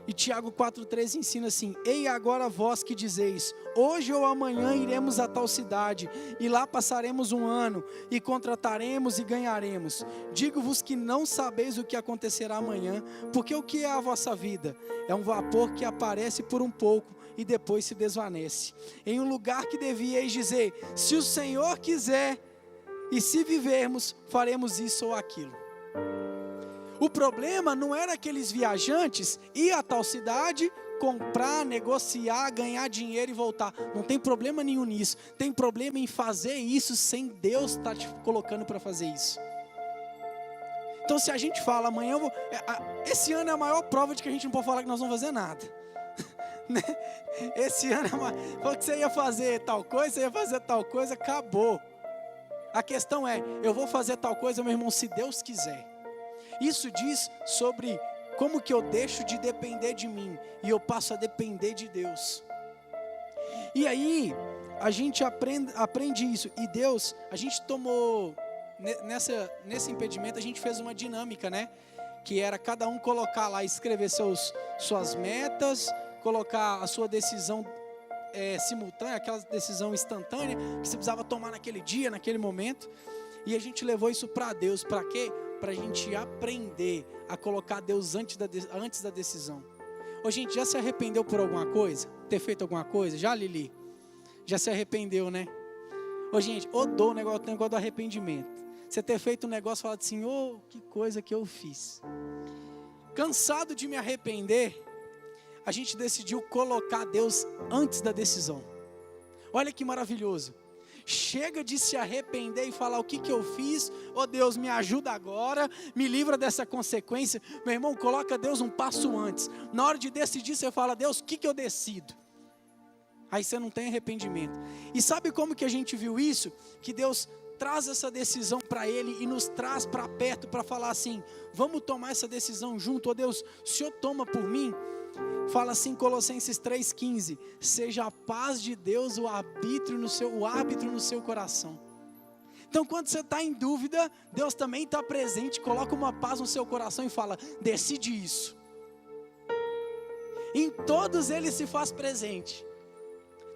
E Tiago 4,13 ensina assim: ei agora vós que dizeis, hoje ou amanhã iremos a tal cidade, e lá passaremos um ano, e contrataremos e ganharemos. Digo-vos que não sabeis o que acontecerá amanhã, porque o que é a vossa vida? É um vapor que aparece por um pouco, e depois se desvanece. Em um lugar que devíeis dizer, se o Senhor quiser, e se vivermos, faremos isso ou aquilo. O problema não era aqueles viajantes ir a tal cidade, comprar, negociar, ganhar dinheiro e voltar. Não tem problema nenhum nisso. Tem problema em fazer isso sem Deus estar te colocando para fazer isso. Então se a gente fala, amanhã eu vou... Esse ano é a maior prova de que a gente não pode falar que nós vamos fazer nada. Esse ano falou que você ia fazer tal coisa, acabou. A questão é, eu vou fazer tal coisa, meu irmão, se Deus quiser. Isso diz sobre como que eu deixo de depender de mim e eu passo a depender de Deus. E aí, a gente aprende isso. E Deus, a gente tomou, nesse impedimento, a gente fez uma dinâmica, né? Que era cada um colocar lá, escrever suas metas, colocar a sua decisão simultânea, aquela decisão instantânea que você precisava tomar naquele dia, naquele momento. E a gente levou isso para Deus. Para quê? Para a gente aprender a colocar Deus antes da decisão. Ô gente, já se arrependeu por alguma coisa? Ter feito alguma coisa? Já, Lili? Já se arrependeu, né? Ô gente, o negócio do arrependimento. Você ter feito um negócio e falar assim, que coisa que eu fiz. Cansado de me arrepender, a gente decidiu colocar Deus antes da decisão. Olha que maravilhoso. Chega de se arrepender e falar o que eu fiz. Deus, me ajuda agora, me livra dessa consequência. Meu irmão, coloca Deus um passo antes. Na hora de decidir, você fala, Deus, o que eu decido? Aí você não tem arrependimento. E sabe como que a gente viu isso? Que Deus traz essa decisão para Ele e nos traz para perto para falar assim, vamos tomar essa decisão junto. Deus, o Senhor toma por mim? Fala assim Colossenses 3,15, seja a paz de Deus o árbitro no seu coração. Então quando você está em dúvida, Deus também está presente, coloca uma paz no seu coração e fala, decide isso. Em todos Ele se faz presente.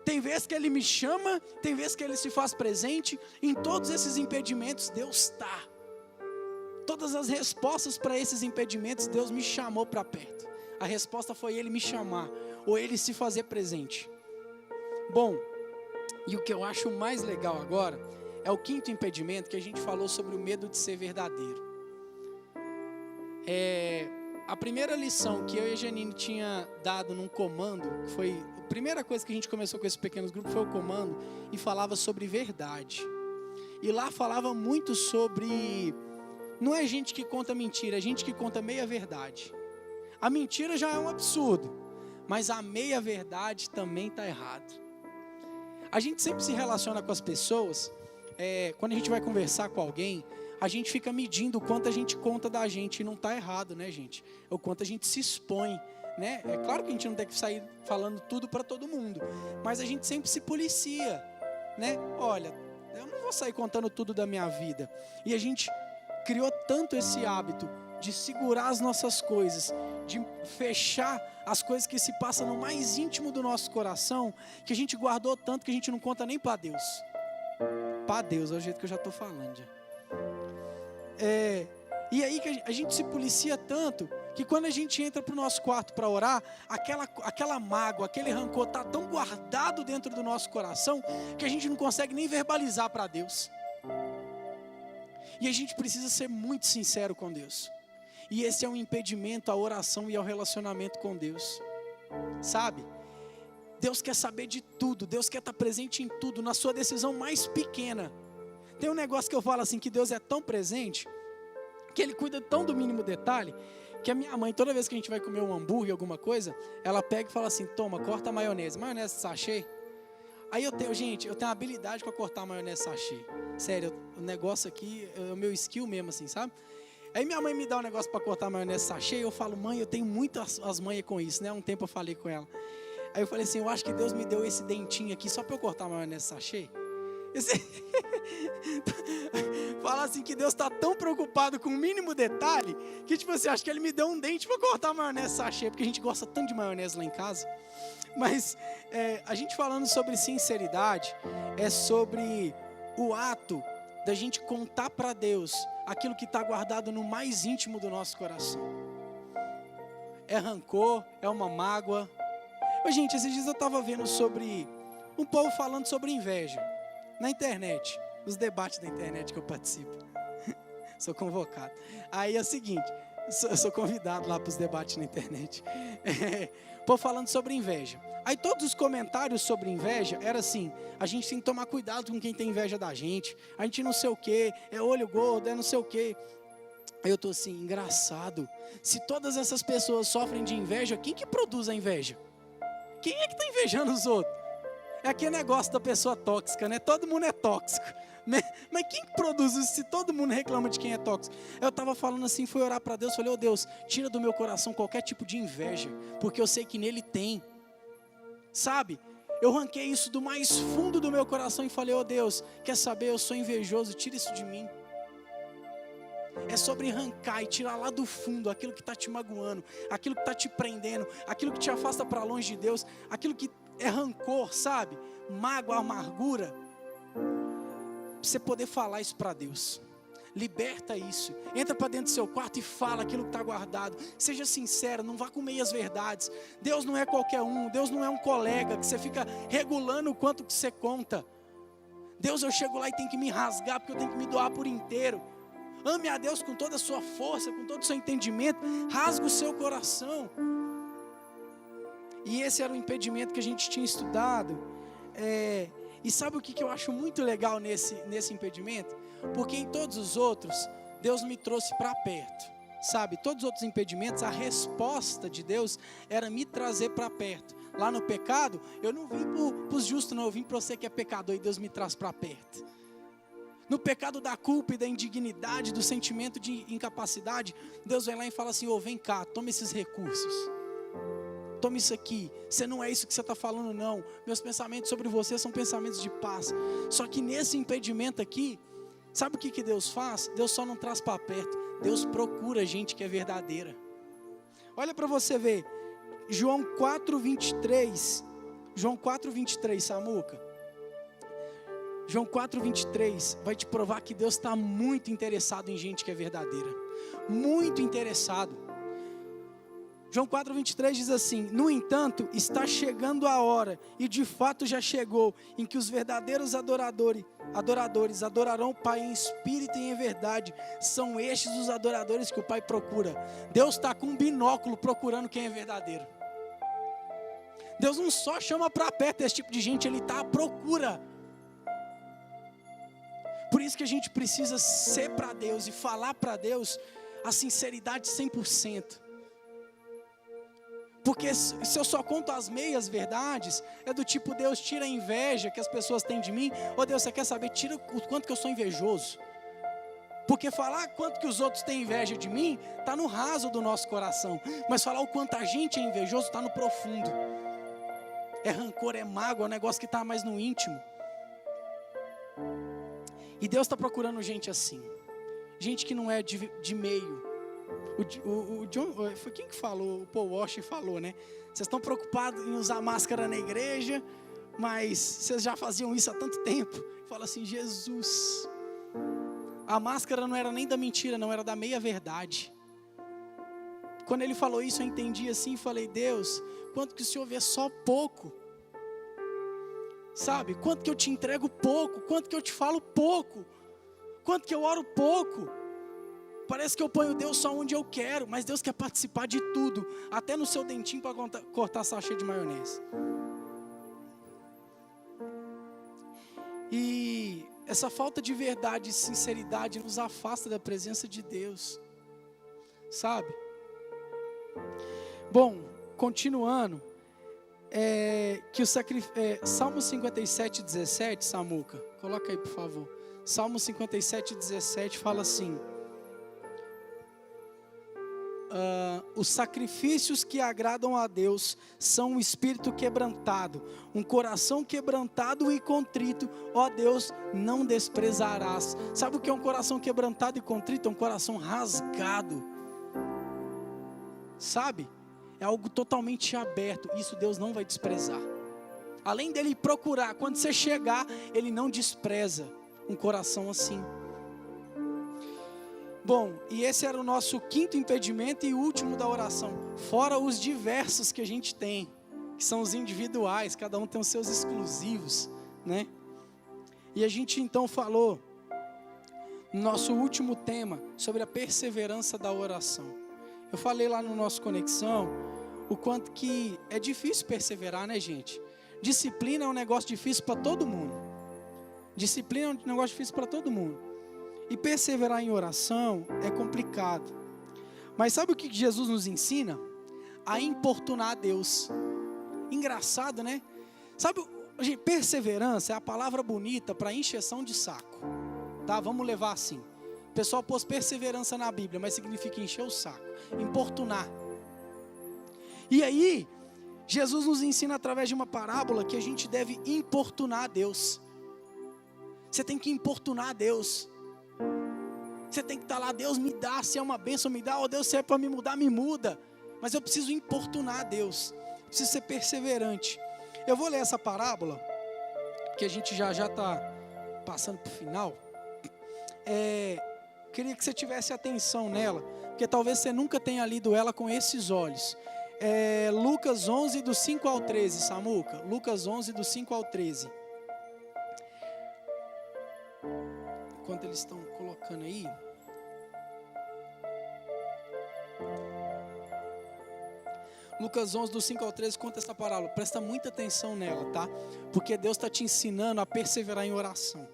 Tem vezes que Ele me chama, tem vezes que Ele se faz presente. Em todos esses impedimentos Deus está. Todas as respostas para esses impedimentos Deus me chamou para perto. A resposta foi Ele me chamar, ou Ele se fazer presente. Bom, e o que eu acho mais legal agora, é o quinto impedimento, que a gente falou sobre o medo de ser verdadeiro. A primeira lição que eu e a Janine tinha dado num comando, que foi a primeira coisa que a gente começou com esses pequenos grupos, foi o comando, e falava sobre verdade. E lá falava muito sobre, não é gente que conta mentira, é gente que conta meia verdade. A mentira já é um absurdo, mas a meia verdade também está errado. A gente sempre se relaciona com as pessoas, quando a gente vai conversar com alguém, a gente fica medindo o quanto a gente conta da gente, e não está errado, né, gente? O quanto a gente se expõe, né? É claro que a gente não tem que sair falando tudo para todo mundo, mas a gente sempre se policia, né? Olha, eu não vou sair contando tudo da minha vida. E a gente criou tanto esse hábito de segurar as nossas coisas, de fechar as coisas que se passam no mais íntimo do nosso coração, que a gente guardou tanto que a gente não conta nem para Deus. Para Deus, é o jeito que eu já estou falando. Já. E aí que a gente se policia tanto, que quando a gente entra para o nosso quarto para orar, aquela mágoa, aquele rancor está tão guardado dentro do nosso coração, que a gente não consegue nem verbalizar para Deus. E a gente precisa ser muito sincero com Deus. E esse é um impedimento à oração e ao relacionamento com Deus. Sabe? Deus quer saber de tudo. Deus quer estar presente em tudo, na sua decisão mais pequena. Tem um negócio que eu falo assim, que Deus é tão presente, que Ele cuida tão do mínimo detalhe, que a minha mãe, toda vez que a gente vai comer um hambúrguer, alguma coisa, ela pega e fala assim, toma, corta a maionese. Maionese sachê. Aí eu tenho habilidade para cortar a maionese sachê. Sério, o negócio aqui é o meu skill mesmo, assim, sabe? Aí minha mãe me dá um negócio para cortar a maionese sachê, e eu falo, mãe, eu tenho muitas as manhas com isso, né? Um tempo eu falei com ela. Aí eu falei assim, eu acho que Deus me deu esse dentinho aqui só para eu cortar a maionese sachê. Falar assim que Deus está tão preocupado com o mínimo detalhe, que tipo assim, acho que Ele me deu um dente para cortar a maionese sachê, porque a gente gosta tanto de maionese lá em casa. Mas a gente falando sobre sinceridade, é sobre o ato da gente contar para Deus aquilo que está guardado no mais íntimo do nosso coração. É rancor, é uma mágoa. Mas, gente, esses dias eu estava vendo sobre um povo falando sobre inveja na internet. Nos debates da internet que eu participo. Sou convocado. Aí é o seguinte, eu sou convidado lá para os debates na internet. Pô, falando sobre inveja. Aí todos os comentários sobre inveja era assim: a gente tem que tomar cuidado com quem tem inveja da gente. A gente não sei o que, é olho gordo, é não sei o que. Aí eu tô assim, engraçado. Se todas essas pessoas sofrem de inveja, quem que produz a inveja? Quem é que está invejando os outros? É aquele negócio da pessoa tóxica, né? Todo mundo é tóxico. Mas quem produz isso se todo mundo reclama de quem é tóxico? Eu estava falando assim, fui orar para Deus, falei: ô Deus, tira do meu coração qualquer tipo de inveja, porque eu sei que nele tem. Sabe? Eu ranquei isso do mais fundo do meu coração e falei: ô Deus, quer saber, eu sou invejoso, tira isso de mim. É sobre arrancar e tirar lá do fundo aquilo que está te magoando, aquilo que está te prendendo, aquilo que te afasta para longe de Deus, aquilo que é rancor, sabe? Mágoa, amargura. Pra você poder falar isso para Deus. Liberta isso. Entra para dentro do seu quarto e fala aquilo que está guardado. Seja sincero, não vá com meias verdades. Deus não é qualquer um. Deus não é um colega que você fica regulando o quanto que você conta. Deus, eu chego lá e tenho que me rasgar, porque eu tenho que me doar por inteiro. Ame a Deus com toda a sua força, com todo o seu entendimento. Rasga o seu coração. E esse era o impedimento que a gente tinha estudado. E sabe o que eu acho muito legal nesse impedimento? Porque em todos os outros, Deus me trouxe para perto. Sabe, todos os outros impedimentos, a resposta de Deus era me trazer para perto. Lá no pecado, eu não vim para os justos, não. Eu vim para você que é pecador e Deus me traz para perto. No pecado da culpa e da indignidade, do sentimento de incapacidade, Deus vem lá e fala assim: ô, vem cá, toma esses recursos. Toma isso aqui, você não é isso que você está falando não. Meus pensamentos sobre você são pensamentos de paz. Só que nesse impedimento aqui, sabe o que Deus faz? Deus só não traz para perto, Deus procura gente que é verdadeira. Olha para você ver, João 4:23, João 4:23, Samuca. João 4:23 vai te provar que Deus está muito interessado em gente que é verdadeira. Muito interessado. João 4:23 diz assim: no entanto, está chegando a hora, e de fato já chegou, em que os verdadeiros adoradores adorarão o Pai em espírito e em verdade. São estes os adoradores que o Pai procura. Deus está com um binóculo procurando quem é verdadeiro. Deus não só chama para perto esse tipo de gente, Ele está à procura. Por isso que a gente precisa ser para Deus e falar para Deus a sinceridade 100%. Porque se eu só conto as meias verdades, é do tipo: Deus, tira a inveja que as pessoas têm de mim. Ou Deus, você quer saber, tira o quanto que eu sou invejoso. Porque falar quanto que os outros têm inveja de mim, está no raso do nosso coração. Mas falar o quanto a gente é invejoso, está no profundo. É rancor, é mágoa, é um negócio que está mais no íntimo. E Deus está procurando gente assim. Gente que não é de meio. O John, foi quem que falou? O Paul Walsh falou, né? Vocês estão preocupados em usar máscara na igreja, mas vocês já faziam isso há tanto tempo. Fala assim: Jesus, a máscara não era nem da mentira, não, era da meia verdade. Quando ele falou isso, eu entendi assim e falei: Deus, quanto que o Senhor vê só pouco? Sabe, quanto que eu te entrego pouco, quanto que eu te falo pouco, quanto que eu oro pouco. Parece que eu ponho Deus só onde eu quero, mas Deus quer participar de tudo, até no seu dentinho para cortar sachê de maionese. E essa falta de verdade e sinceridade nos afasta da presença de Deus, sabe? Bom, continuando, que o Salmo 57:17, Samuca, coloca aí por favor. Salmo 57:17 fala assim: os sacrifícios que agradam a Deus são um espírito quebrantado, um coração quebrantado e contrito, ó Deus, não desprezarás. Sabe o que é um coração quebrantado e contrito? É um coração rasgado, sabe? É algo totalmente aberto, isso Deus não vai desprezar. Além dele procurar, quando você chegar, ele não despreza um coração assim. Bom, e esse era o nosso quinto impedimento e último da oração. Fora os diversos que a gente tem, que são os individuais, cada um tem os seus exclusivos, né? E a gente então falou, no nosso último tema, sobre a perseverança da oração. Eu falei lá no nosso Conexão, o quanto que é difícil perseverar, né, gente? Disciplina é um negócio difícil para todo mundo. Disciplina é um negócio difícil para todo mundo. E perseverar em oração é complicado. Mas sabe o que Jesus nos ensina? A importunar a Deus. Engraçado, né? Sabe, gente, perseverança é a palavra bonita para encheção de saco. Tá? Vamos levar assim. O pessoal pôs perseverança na Bíblia, mas significa encher o saco. Importunar. E aí, Jesus nos ensina através de uma parábola que a gente deve importunar a Deus. Você tem que importunar a Deus. Você tem que estar lá, Deus me dá, se é uma bênção me dá, ó Deus, se é para me mudar, me muda. Mas eu preciso importunar a Deus, preciso ser perseverante. Eu vou ler essa parábola, que a gente já está passando para o final. Queria que você tivesse atenção nela, porque talvez você nunca tenha lido ela com esses olhos. Lucas 11, do 5 ao 13, Samuca. Lucas 11, do 5 ao 13. Enquanto eles estão colocando aí, Lucas 11, do 5 ao 13, conta essa parábola. Presta muita atenção nela, tá? Porque Deus está te ensinando a perseverar em oração.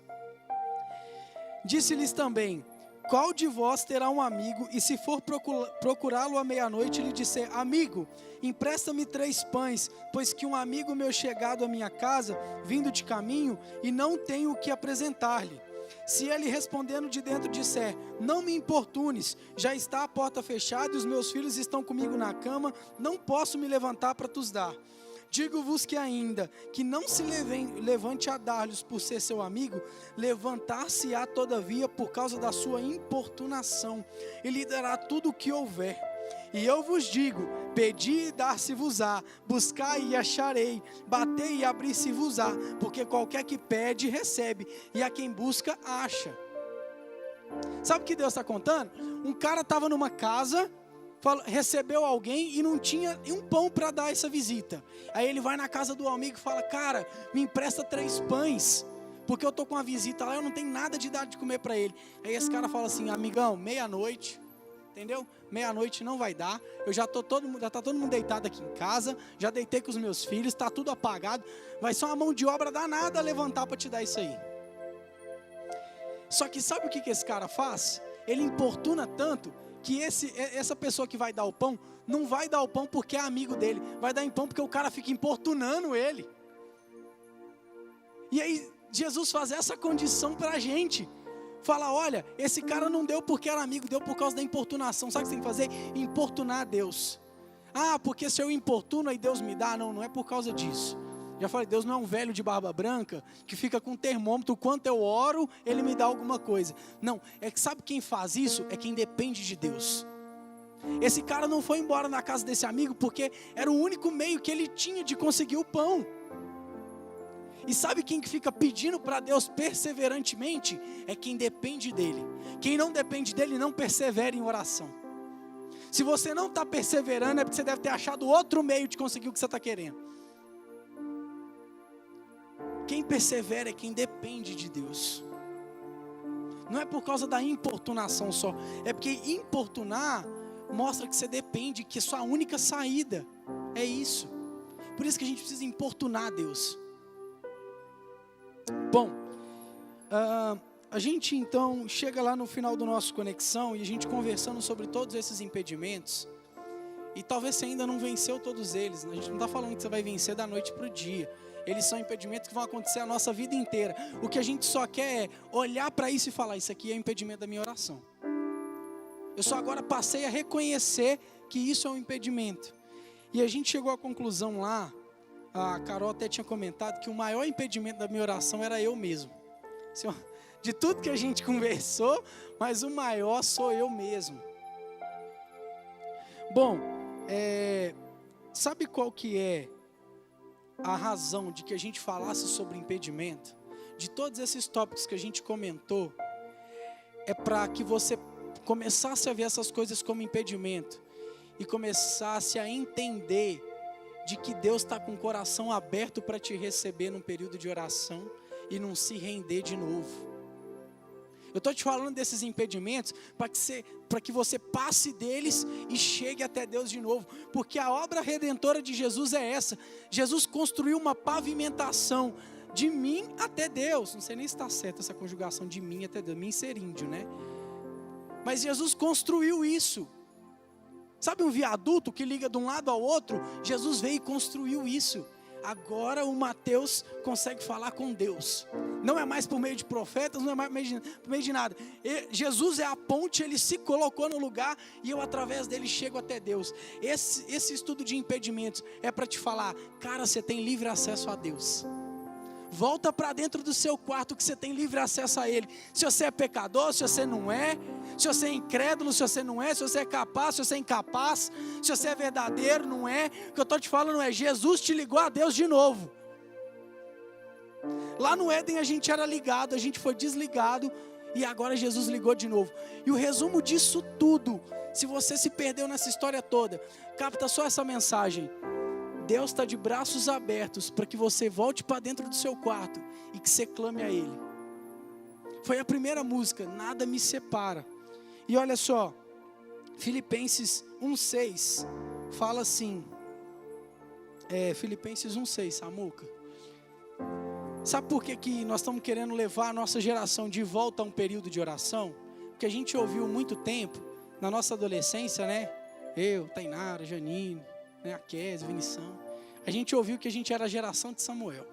Disse-lhes também: qual de vós terá um amigo, e se for procurá-lo à meia-noite, lhe disser: amigo, empresta-me 3 pães, pois que um amigo meu chegado à minha casa, vindo de caminho, e não tenho o que apresentar-lhe. Se ele respondendo de dentro disser: não me importunes, já está a porta fechada e os meus filhos estão comigo na cama, não posso me levantar para tos dar. Digo-vos que ainda que não se levante a dar-lhes por ser seu amigo, levantar-se-á todavia por causa da sua importunação, e lhe dará tudo o que houver. E eu vos digo: pedi e dar-se-vos-á, buscai e acharei, batei e abrir-se-vos-á, porque qualquer que pede, recebe, e a quem busca, acha. Sabe o que Deus está contando? Um cara estava numa casa, recebeu alguém e não tinha um pão para dar essa visita. Aí ele vai na casa do amigo e fala: cara, me empresta 3 pães, porque eu estou com uma visita lá, eu não tenho nada de dar de comer para ele. Aí esse cara fala assim: amigão, meia-noite, entendeu? Meia-noite não vai dar, já está todo mundo deitado aqui em casa, já deitei com os meus filhos, está tudo apagado, vai ser uma mão de obra danada levantar para te dar isso aí. Só que sabe o que esse cara faz? Ele importuna tanto, que essa pessoa que vai dar o pão, não vai dar o pão porque é amigo dele, vai dar em pão porque o cara fica importunando ele. E aí Jesus faz essa condição para a gente. Fala: olha, esse cara não deu porque era amigo, deu por causa da importunação. Sabe o que você tem que fazer? Importunar a Deus. Ah, porque se eu importuno aí Deus me dá. Não é por causa disso. Já falei, Deus não é um velho de barba branca que fica com um termômetro, quanto eu oro, ele me dá alguma coisa. Não, é que sabe quem faz isso? É quem depende de Deus. Esse cara não foi embora na casa desse amigo porque era o único meio que ele tinha de conseguir o pão. E sabe quem que fica pedindo para Deus perseverantemente? É quem depende dele. Quem não depende dele não persevera em oração. Se você não está perseverando é porque você deve ter achado outro meio de conseguir o que você está querendo. Quem persevera é quem depende de Deus. Não é por causa da importunação só. É porque importunar mostra que você depende, que é sua única saída. É isso. Por isso que a gente precisa importunar Deus. Bom, a gente então chega lá no final do nosso Conexão e a gente conversando sobre todos esses impedimentos. E talvez você ainda não venceu todos eles. A gente não está falando que você vai vencer da noite para o dia. Eles são impedimentos que vão acontecer a nossa vida inteira. O que a gente só quer é olhar para isso e falar: isso aqui é impedimento da minha oração. Eu só agora passei a reconhecer que isso é um impedimento. E a gente chegou à conclusão lá, a Carol até tinha comentado que o maior impedimento da minha oração era eu mesmo. De tudo que a gente conversou, mas o maior sou eu mesmo. Bom, sabe qual que é a razão de que a gente falasse sobre impedimento? De todos esses tópicos que a gente comentou, é para que você começasse a ver essas coisas como impedimento e começasse a entender de que Deus está com o coração aberto para te receber num período de oração e não se render de novo. Eu estou te falando desses impedimentos para que você passe deles e chegue até Deus de novo, porque a obra redentora de Jesus é essa. Jesus construiu uma pavimentação de mim até Deus. Não sei nem se está certa essa conjugação de mim até Deus, mim ser índio, né? Mas Jesus construiu isso. Sabe um viaduto que liga de um lado ao outro? Jesus veio e construiu isso. Agora o Mateus consegue falar com Deus. Não é mais por meio de profetas, não é mais por meio de nada. Jesus é a ponte, ele se colocou no lugar e eu através dele chego até Deus. Esse estudo de impedimentos é para te falar, cara, você tem livre acesso a Deus. Volta para dentro do seu quarto que você tem livre acesso a Ele. Se você é pecador, se você não é, se você é incrédulo, se você não é, se você é capaz, se você é incapaz, se você é verdadeiro, não é. O que eu estou te falando é, Jesus te ligou a Deus de novo. Lá no Éden a gente era ligado, a gente foi desligado e agora Jesus ligou de novo. E o resumo disso tudo, se você se perdeu nessa história toda, capta só essa mensagem. Deus está de braços abertos para que você volte para dentro do seu quarto e que você clame a Ele. Foi a primeira música, Nada Me Separa. E olha só, Filipenses 1,6 fala assim, Filipenses 1,6, Samuca. Sabe por que nós estamos querendo levar a nossa geração de volta a um período de oração? Porque a gente ouviu muito tempo, na nossa adolescência, né? Eu, Tainara, Janine, né, a Kézia, Vinição. A gente ouviu que a gente era a geração de Samuel,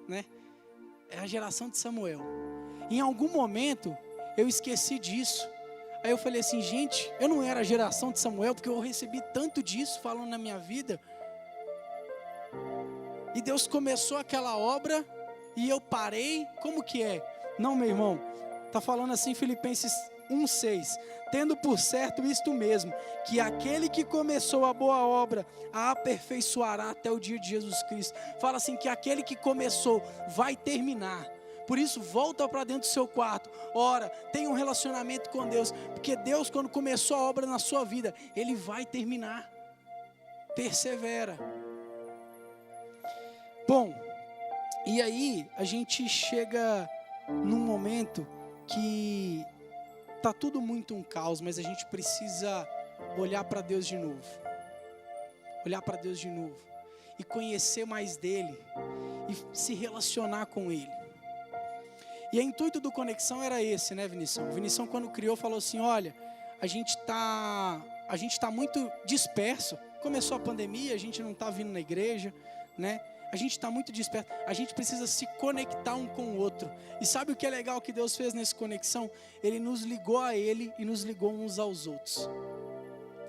né? É a geração de Samuel. Em algum momento, eu esqueci disso. Aí eu falei assim, gente, eu não era a geração de Samuel, porque eu recebi tanto disso falando na minha vida. E Deus começou aquela obra e eu parei. Como que é? Não, meu irmão, está falando assim Filipenses 1,6, tendo por certo isto mesmo, que aquele que começou a boa obra, a aperfeiçoará até o dia de Jesus Cristo. Fala assim, que aquele que começou, vai terminar. Por isso, volta para dentro do seu quarto, ora, tenha um relacionamento com Deus, porque Deus, quando começou a obra na sua vida, Ele vai terminar. Persevera. Bom, e aí, a gente chega num momento que está tudo muito um caos, mas a gente precisa olhar para Deus de novo. Olhar para Deus de novo. E conhecer mais dEle. E se relacionar com Ele. E o intuito do Conexão era esse, né, Vinição? Vinição, quando criou, falou assim, olha, a gente tá muito disperso. Começou a pandemia, a gente não está vindo na igreja, né? A gente está muito disperso, a gente precisa se conectar um com o outro. E sabe o que é legal que Deus fez nessa conexão? Ele nos ligou a Ele e nos ligou uns aos outros.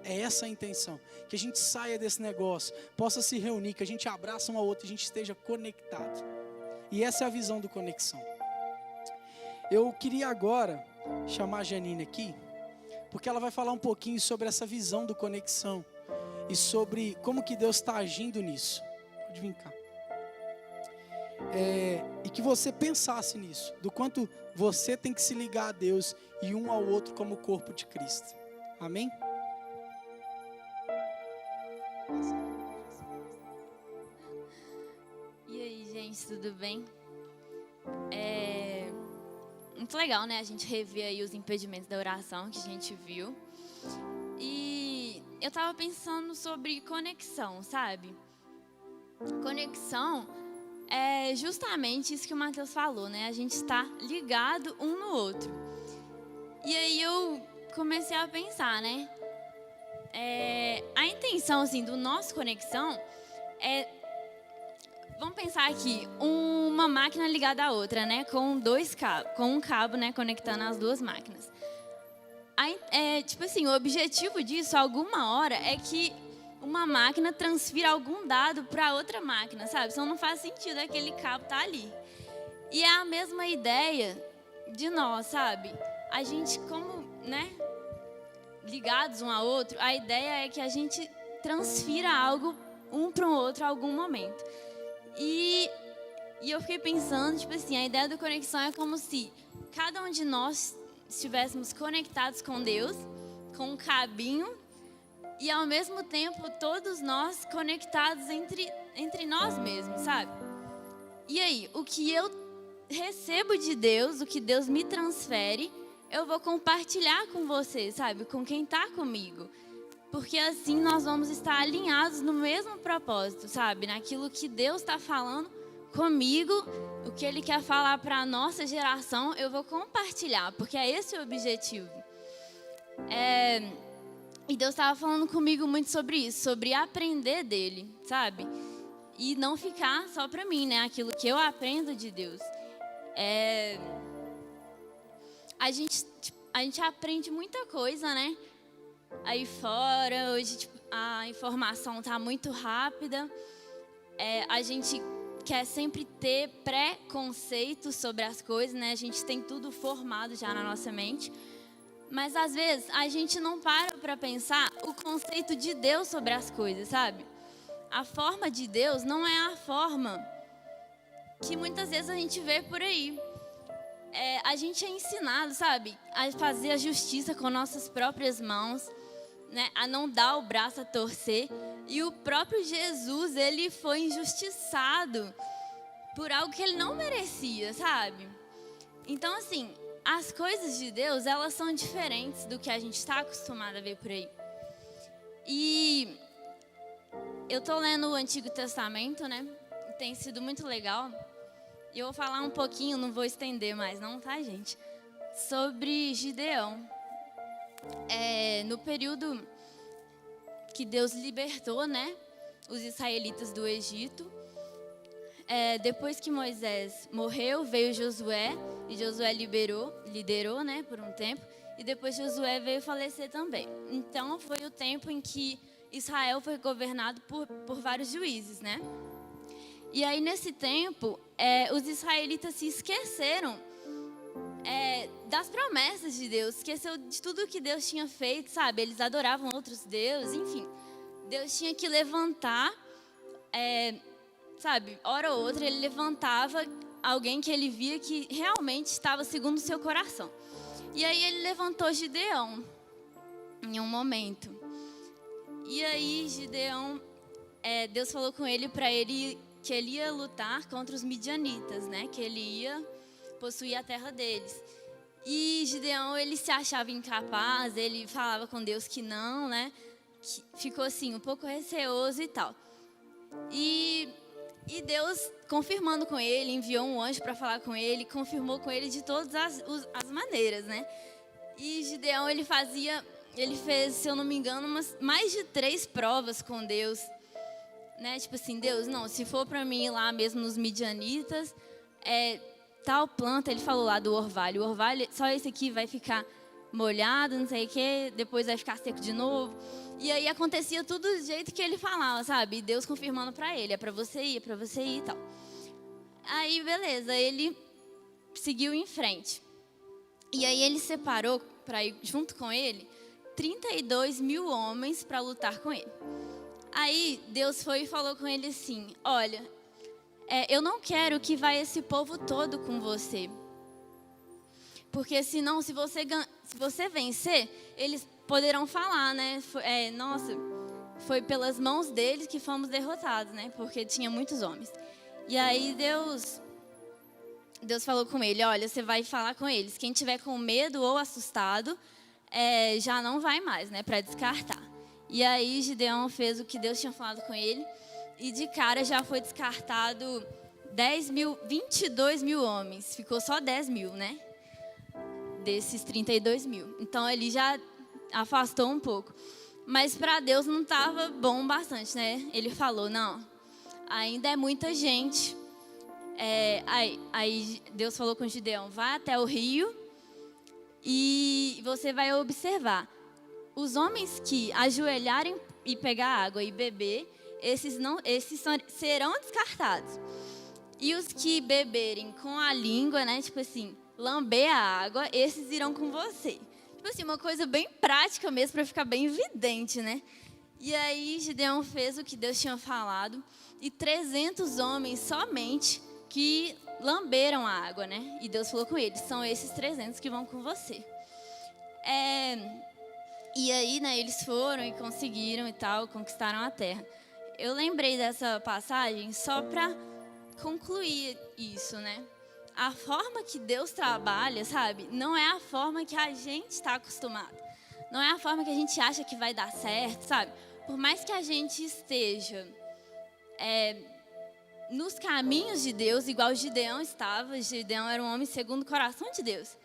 É essa a intenção, que a gente saia desse negócio, possa se reunir, que a gente abraça um ao outro, a gente esteja conectado. E essa é a visão do Conexão. Eu queria agora chamar a Janine aqui, porque ela vai falar um pouquinho sobre essa visão do Conexão e sobre como que Deus está agindo nisso. Pode vir cá. E que você pensasse nisso, do quanto você tem que se ligar a Deus e um ao outro como o corpo de Cristo. Amém? E aí, gente, tudo bem? Muito legal, né? A gente rever aí os impedimentos da oração que a gente viu. E eu tava pensando sobre conexão, sabe? Conexão é justamente isso que o Mateus falou, né? A gente está ligado um no outro. E aí eu comecei a pensar, né? A intenção, assim, do nosso Conexão é... Vamos pensar aqui, uma máquina ligada à outra, né? Com um cabo, né? Conectando as duas máquinas. tipo assim, o objetivo disso, alguma hora, é que uma máquina transfira algum dado para outra máquina, sabe? Senão não faz sentido aquele cabo estar ali. E é a mesma ideia de nós, sabe? A gente, como, né, ligados um ao outro, a ideia é que a gente transfira algo um para o outro em algum momento. E eu fiquei pensando, tipo assim, a ideia da conexão é como se cada um de nós estivéssemos conectados com Deus, com um cabinho, e ao mesmo tempo todos nós conectados entre nós mesmos, sabe? E aí, o que eu recebo de Deus, o que Deus me transfere, eu vou compartilhar com você, sabe? Com quem está comigo. Porque assim nós vamos estar alinhados no mesmo propósito, sabe? Naquilo que Deus está falando comigo, o que Ele quer falar para a nossa geração, eu vou compartilhar, porque é esse o objetivo. E Deus estava falando comigo muito sobre isso, sobre aprender dEle, sabe? E não ficar só para mim, né? Aquilo que eu aprendo de Deus. A gente aprende muita coisa, né? Aí fora, hoje tipo, a informação está muito rápida. A gente quer sempre ter pré-conceitos sobre as coisas, né? A gente tem tudo formado já na nossa mente. Mas às vezes a gente não para pensar o conceito de Deus sobre as coisas, sabe? A forma de Deus não é a forma que muitas vezes a gente vê por aí. A gente é ensinado, sabe? A fazer a justiça com nossas próprias mãos, né? A não dar o braço a torcer. E o próprio Jesus, ele foi injustiçado por algo que ele não merecia, sabe? Então, assim, as coisas de Deus, elas são diferentes do que a gente está acostumado a ver por aí. E eu tô lendo o Antigo Testamento, né? Tem sido muito legal. E eu vou falar um pouquinho, não vou estender mais não, tá, gente? Sobre Gideão. No período que Deus libertou, né, os israelitas do Egito. Depois que Moisés morreu, veio Josué, e Josué liderou, né, por um tempo, e depois Josué veio falecer também. Então, foi o tempo em que Israel foi governado por vários juízes, né? E aí, nesse tempo, os israelitas se esqueceram das promessas de Deus, esqueceu de tudo que Deus tinha feito, sabe? Eles adoravam outros deuses, enfim. Deus tinha que levantar, sabe? Hora ou outra, ele levantava alguém que ele via que realmente estava segundo o seu coração. E aí, ele levantou Gideão, em um momento. E aí, Gideão, Deus falou com ele para ele que ele ia lutar contra os midianitas, né? Que ele ia possuir a terra deles. E Gideão, ele se achava incapaz, ele falava com Deus que não, né? Que ficou assim, um pouco receoso e tal. E Deus, confirmando com ele, enviou um anjo para falar com ele, confirmou com ele de todas as maneiras, né? E Gideão, ele fez, se eu não me engano, mais de 3 provas com Deus, né? Tipo assim, Deus, não, se for para mim ir lá mesmo nos midianitas, tal planta, ele falou lá do orvalho. O orvalho, só esse aqui vai ficar molhado, não sei o quê, depois vai ficar seco de novo. E aí acontecia tudo do jeito que ele falava, sabe? E Deus confirmando para ele, é para você ir e tal. Aí, beleza, ele seguiu em frente. E aí ele separou, para ir junto com ele, 32 mil homens para lutar com ele. Aí Deus foi e falou com ele assim, olha, eu não quero que vá esse povo todo com você. Porque senão, se você vencer, eles poderão falar, né? Nossa, foi pelas mãos deles que fomos derrotados, né? Porque tinha muitos homens. E aí Deus falou com ele, olha, você vai falar com eles. Quem tiver com medo ou assustado, já não vai mais, né? Para descartar. E aí Gideão fez o que Deus tinha falado com ele. E de cara já foi descartado 22 mil homens. Ficou só 10 mil, né? Desses 32 mil. Então ele já afastou um pouco. Mas para Deus não estava bom bastante, né? Ele falou, não, ainda é muita gente. Aí Deus falou com Gideão, vai até o rio e você vai observar. Os homens que ajoelharem e pegar água e beber, esses serão descartados. E os que beberem com a língua, né, tipo assim, lamber a água, esses irão com você. Tipo assim, uma coisa bem prática mesmo, para ficar bem evidente, né? E aí Gideão fez o que Deus tinha falado, e 300 homens somente que lamberam a água, né? E Deus falou com eles, são esses 300 que vão com você. E aí, né, eles foram e conseguiram e tal, conquistaram a terra. Eu lembrei dessa passagem só para concluir isso, né? A forma que Deus trabalha, sabe, não é a forma que a gente está acostumado. Não é a forma que a gente acha que vai dar certo, sabe? Por mais que a gente esteja nos caminhos de Deus, igual Gideão estava. Gideão era um homem segundo o coração de Deus.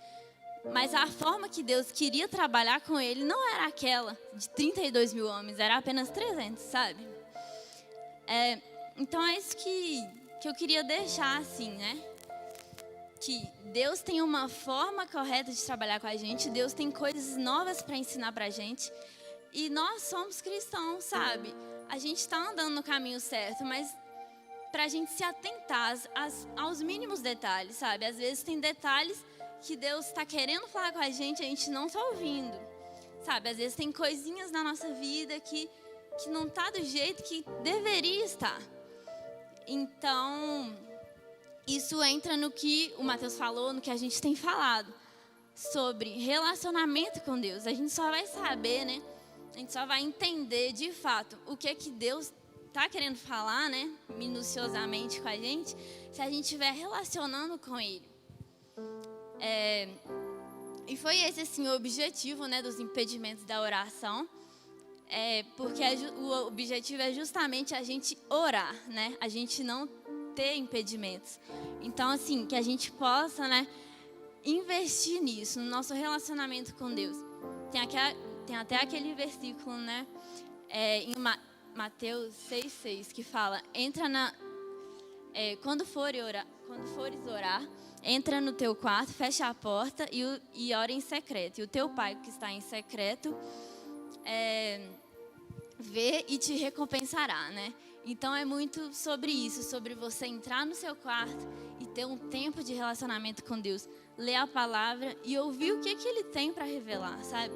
Mas a forma que Deus queria trabalhar com ele não era aquela de 32 mil homens, era apenas 300, sabe? Então é isso que eu queria deixar assim, né? Que Deus tem uma forma correta de trabalhar com a gente, Deus tem coisas novas para ensinar para a gente. E nós somos cristãos, sabe? A gente está andando no caminho certo, mas para a gente se atentar aos mínimos detalhes, sabe? Às vezes tem detalhes que Deus está querendo falar com a gente não está ouvindo, sabe? Às vezes tem coisinhas na nossa vida que não está do jeito que deveria estar. Então, isso entra no que o Mateus falou, no que a gente tem falado, sobre relacionamento com Deus. A gente só vai saber, né? A gente só vai entender de fato o que é que Deus está querendo falar, né? Minuciosamente com a gente, se a gente estiver relacionando com Ele. E foi esse assim, o objetivo, né, dos impedimentos da oração. Porque o objetivo é justamente a gente orar, né? A gente não ter impedimentos. Então, assim, que a gente possa, né, investir nisso, no nosso relacionamento com Deus. Tem até aquele versículo, né, em Mateus 6,6, que fala: quando fores orar, entra no teu quarto, fecha a porta e ora em secreto. E o teu pai que está em secreto vê e te recompensará, né? Então é muito sobre isso, sobre você entrar no seu quarto e ter um tempo de relacionamento com Deus, ler a palavra e ouvir o que Ele tem para revelar, sabe?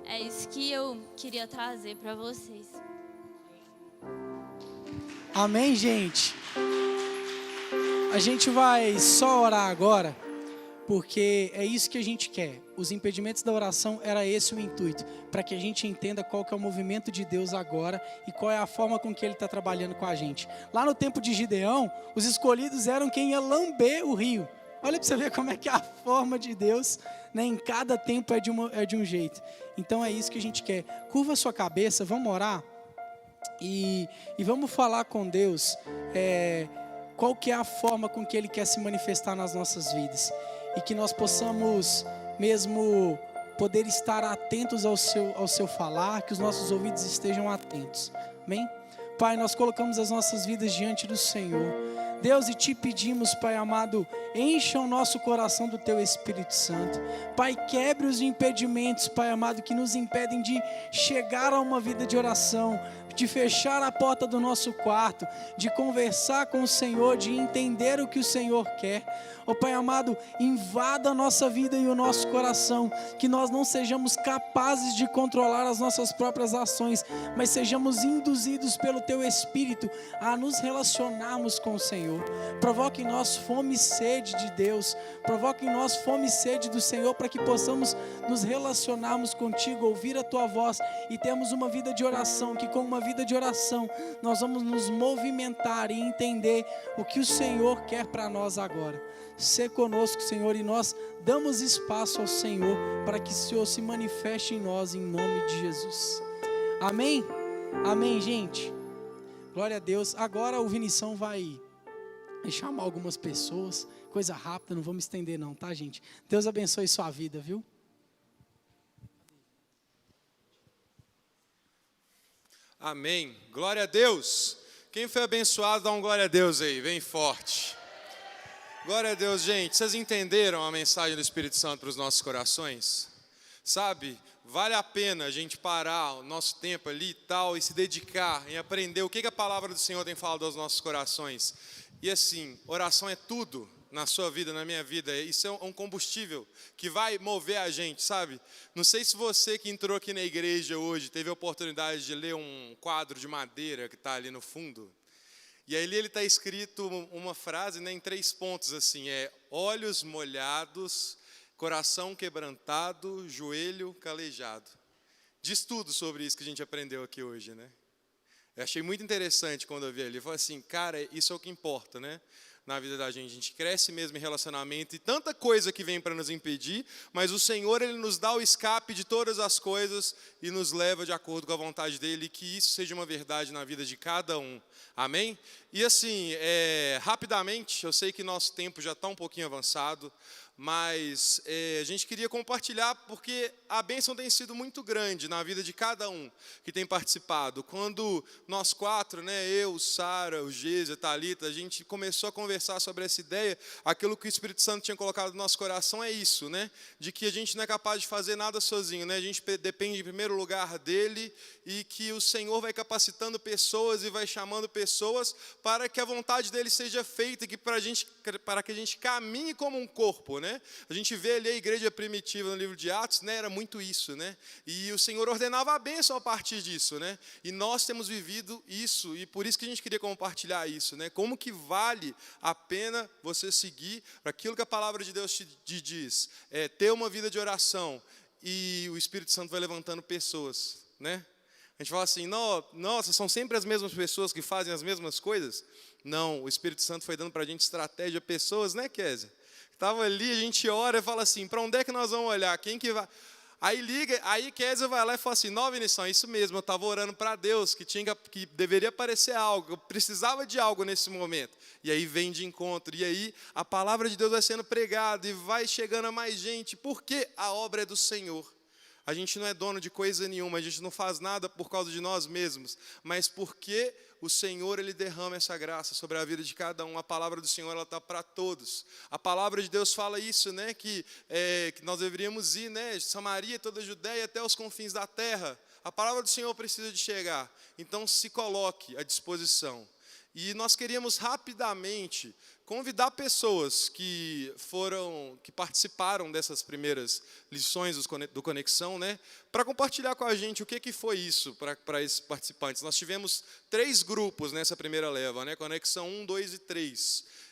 É isso que eu queria trazer para vocês. Amém, gente? A gente vai só orar agora, porque é isso que a gente quer. Os impedimentos da oração, era esse o intuito, para que a gente entenda qual que é o movimento de Deus agora e qual é a forma com que Ele está trabalhando com a gente. Lá no tempo de Gideão, os escolhidos eram quem ia lamber o rio. Olha para você ver como é que é a forma de Deus, né? Em cada tempo é de um jeito. Então é isso que a gente quer. Curva a sua cabeça, vamos orar e vamos falar com Deus qual que é a forma com que Ele quer se manifestar nas nossas vidas. E que nós possamos mesmo poder estar atentos ao seu falar, que os nossos ouvidos estejam atentos. Amém? Pai, nós colocamos as nossas vidas diante do Senhor. Deus, e te pedimos, Pai amado, encha o nosso coração do Teu Espírito Santo. Pai, quebre os impedimentos, Pai amado, que nos impedem de chegar a uma vida de oração, de fechar a porta do nosso quarto, de conversar com o Senhor, de entender o que o Senhor quer. Ó Pai amado, invada a nossa vida e o nosso coração, que nós não sejamos capazes de controlar as nossas próprias ações, mas sejamos induzidos pelo Teu Espírito a nos relacionarmos com o Senhor. Provoque em nós fome e sede de Deus, provoque em nós fome e sede do Senhor, para que possamos nos relacionarmos contigo, ouvir a Tua voz e termos uma vida de oração, que com uma vida de oração nós vamos nos movimentar e entender o que o Senhor quer para nós agora. Sê conosco, Senhor, e nós damos espaço ao Senhor para que o Senhor se manifeste em nós, em nome de Jesus. Amém? Amém, gente? Glória a Deus. Agora o Vinição vai chamar algumas pessoas, coisa rápida, não vou me estender não, tá, gente? Deus abençoe sua vida, viu? Amém. Glória a Deus. Quem foi abençoado, dá um glória a Deus aí, bem forte. Glória a Deus, gente. Vocês entenderam a mensagem do Espírito Santo para os nossos corações? Sabe, vale a pena a gente parar o nosso tempo ali e tal, e se dedicar em aprender o que a palavra do Senhor tem falado aos nossos corações. E assim, oração é tudo na sua vida, na minha vida. Isso é um combustível que vai mover a gente, sabe? Não sei se você que entrou aqui na igreja hoje teve a oportunidade de ler um quadro de madeira que está ali no fundo. E aí ele está escrito uma frase, né, em 3 pontos, assim, olhos molhados, coração quebrantado, joelho calejado. Diz tudo sobre isso que a gente aprendeu aqui hoje, né? Eu achei muito interessante quando eu vi ali. Eu falei assim, cara, isso é o que importa, né? Na vida da gente. A gente cresce mesmo em relacionamento e tanta coisa que vem para nos impedir, mas o Senhor, Ele nos dá o escape de todas as coisas e nos leva de acordo com a vontade dEle, e que isso seja uma verdade na vida de cada um. Amém? E assim, rapidamente, eu sei que nosso tempo já está um pouquinho avançado, mas a gente queria compartilhar porque a bênção tem sido muito grande na vida de cada um que tem participado. Quando nós 4, né, eu, Sara, o Geise, a Thalita, a gente começou a conversar sobre essa ideia, aquilo que o Espírito Santo tinha colocado no nosso coração é isso, né, de que a gente não é capaz de fazer nada sozinho, né, a gente depende em primeiro lugar dEle, e que o Senhor vai capacitando pessoas e vai chamando pessoas para que a vontade dEle seja feita, e que para que a gente caminhe como um corpo, né? A gente vê ali a igreja primitiva no livro de Atos, né? Era muito isso, né? E o Senhor ordenava a bênção a partir disso, né? E nós temos vivido isso, e por isso que a gente queria compartilhar isso, né? Como que vale a pena você seguir para aquilo que a palavra de Deus te diz, ter uma vida de oração, e o Espírito Santo vai levantando pessoas, né? A gente fala assim, nossa, são sempre as mesmas pessoas que fazem as mesmas coisas? Não, o Espírito Santo foi dando para a gente estratégia, pessoas, né, Kézia? Estava ali, a gente ora e fala assim, para onde é que nós vamos olhar? Quem que vai? Aí liga, aí Kézia vai lá e fala assim, Vinição, isso mesmo, eu estava orando para Deus, que deveria aparecer algo, eu precisava de algo nesse momento. E aí vem de encontro, e aí a palavra de Deus vai sendo pregada, e vai chegando a mais gente, porque a obra é do Senhor. A gente não é dono de coisa nenhuma, a gente não faz nada por causa de nós mesmos, mas porque o Senhor, Ele derrama essa graça sobre a vida de cada um. A palavra do Senhor, ela está para todos. A palavra de Deus fala isso, né, que nós deveríamos ir, né, de Samaria, toda a Judéia, até os confins da terra. A palavra do Senhor precisa de chegar, então se coloque à disposição. E nós queríamos rapidamente convidar pessoas que participaram dessas primeiras lições do Conexão, né, para compartilhar com a gente o que foi isso para esses participantes. Nós tivemos 3 grupos nessa primeira leva, né, Conexão 1, 2 e 3.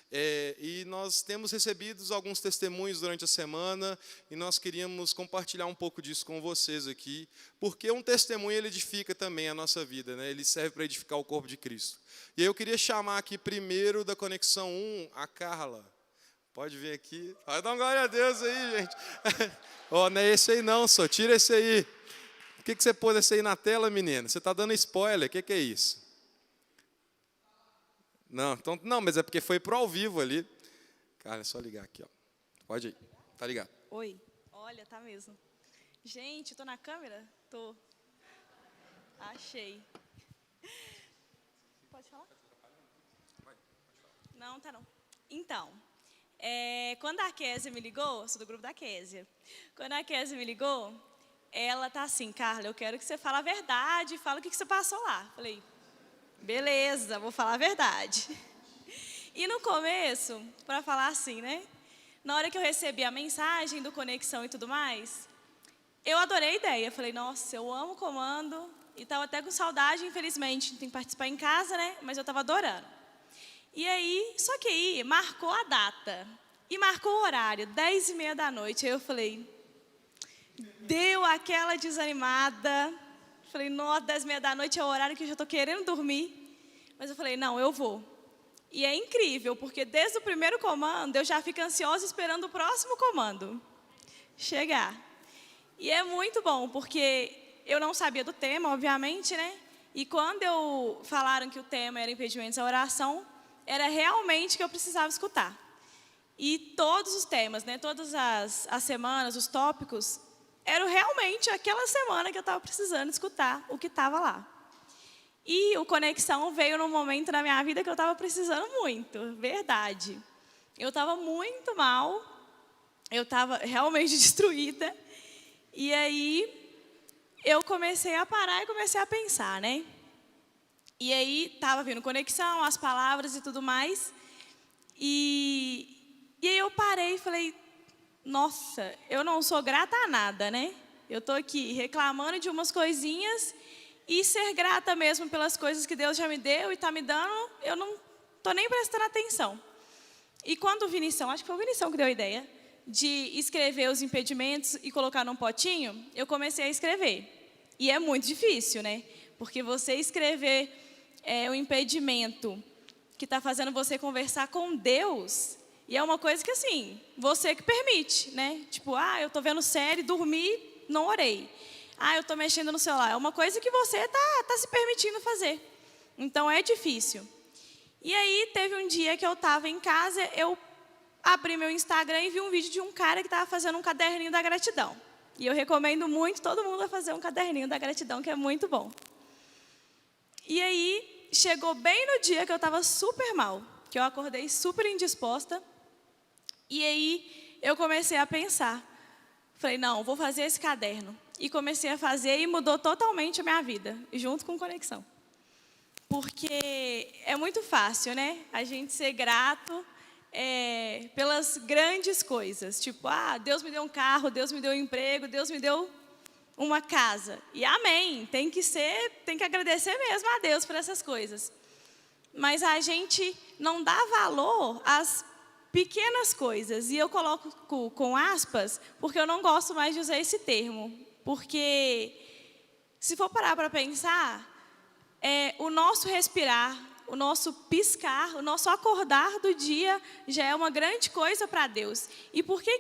E nós temos recebido alguns testemunhos durante a semana, e nós queríamos compartilhar um pouco disso com vocês aqui, porque um testemunho ele edifica também a nossa vida, né? Ele serve para edificar o corpo de Cristo. E aí eu queria chamar aqui primeiro da Conexão 1, a Carla. Pode vir aqui. Vai dar uma glória a Deus aí, gente. Não é esse aí não, só tira esse aí. Por que você pôs esse aí na tela, menina? Você está dando spoiler, o que é isso? Não, então, não, mas é porque foi pro ao vivo ali. Cara, é só ligar aqui, ó. Pode ir, tá ligado. Oi, olha, tá mesmo. Gente, tô na câmera? Tô. Achei. Pode falar? Não, tá não. Então, quando a Kézia me ligou, sou do grupo da Kézia. Quando a Kézia me ligou, ela tá assim, Carla, eu quero que você fale a verdade, fala o que você passou lá. Falei, beleza, vou falar a verdade. E no começo, para falar assim, né? Na hora que eu recebi a mensagem do Conexão e tudo mais, eu adorei a ideia. Falei, nossa, eu amo o comando. E estava até com saudade, infelizmente. Tem que participar em casa, né? Mas eu estava adorando. E aí, só que aí, marcou a data. E marcou o horário, 10h30 da noite. Aí eu falei, deu aquela desanimada. Falei, nossa, 10h30 da noite é o horário que eu já estou querendo dormir. Mas eu falei, não, eu vou. E é incrível, porque desde o primeiro comando, eu já fico ansiosa esperando o próximo comando chegar. E é muito bom, porque eu não sabia do tema, obviamente, né? E quando falaram que o tema era impedimentos à oração, era realmente que eu precisava escutar. E todos os temas, né? Todas as semanas, os tópicos, era realmente aquela semana que eu estava precisando escutar o que estava lá. E o Conexão veio num momento na minha vida que eu estava precisando muito, verdade. eu estava muito mal, eu estava realmente destruída. E aí eu comecei a parar e comecei a pensar, né? E aí estava vindo conexão, as palavras e tudo mais. E aí eu parei e falei, nossa, eu não sou grata a nada, né? Eu estou aqui reclamando de umas coisinhas e ser grata mesmo pelas coisas que Deus já me deu e está me dando, eu não estou nem prestando atenção. E quando o Vinição, acho que foi o Vinição que deu a ideia, de escrever os impedimentos e colocar num potinho, eu comecei a escrever. E é muito difícil, né? Porque você escrever o impedimento que está fazendo você conversar com Deus, e é uma coisa que, assim, você que permite, né? Tipo, eu estou vendo série, dormi, não orei. Eu estou mexendo no celular. É uma coisa que você está se permitindo fazer. Então, é difícil. E aí, teve um dia que eu estava em casa, eu abri meu Instagram e vi um vídeo de um cara que estava fazendo um caderninho da gratidão. E eu recomendo muito todo mundo a fazer um caderninho da gratidão, que é muito bom. E aí, chegou bem no dia que eu estava super mal, que eu acordei super indisposta. E aí, eu comecei a pensar. Falei, não, vou fazer esse caderno. E comecei a fazer e mudou totalmente a minha vida, junto com Conexão. Porque é muito fácil, né? A gente ser grato pelas grandes coisas. Tipo, Deus me deu um carro, Deus me deu um emprego, Deus me deu uma casa. E amém, tem que agradecer mesmo a Deus por essas coisas. Mas a gente não dá valor às pequenas coisas. E eu coloco com aspas, porque eu não gosto mais de usar esse termo. Porque, se for parar para pensar, o nosso respirar, o nosso piscar, o nosso acordar do dia já é uma grande coisa para Deus. E por que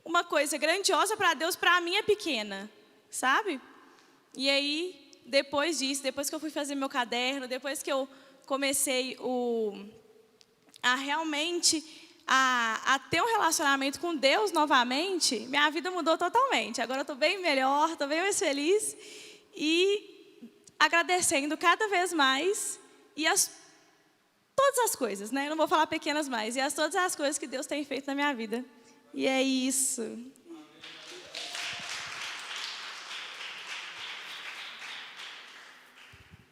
uma coisa grandiosa para Deus, para mim, é pequena? Sabe? E aí, depois disso, depois que eu fui fazer meu caderno, depois que eu comecei a realmente a ter um relacionamento com Deus novamente, minha vida mudou totalmente. Agora eu estou bem melhor, estou bem mais feliz e agradecendo cada vez mais e todas as coisas, né? Não vou falar pequenas mais, todas as coisas que Deus tem feito na minha vida. E é isso.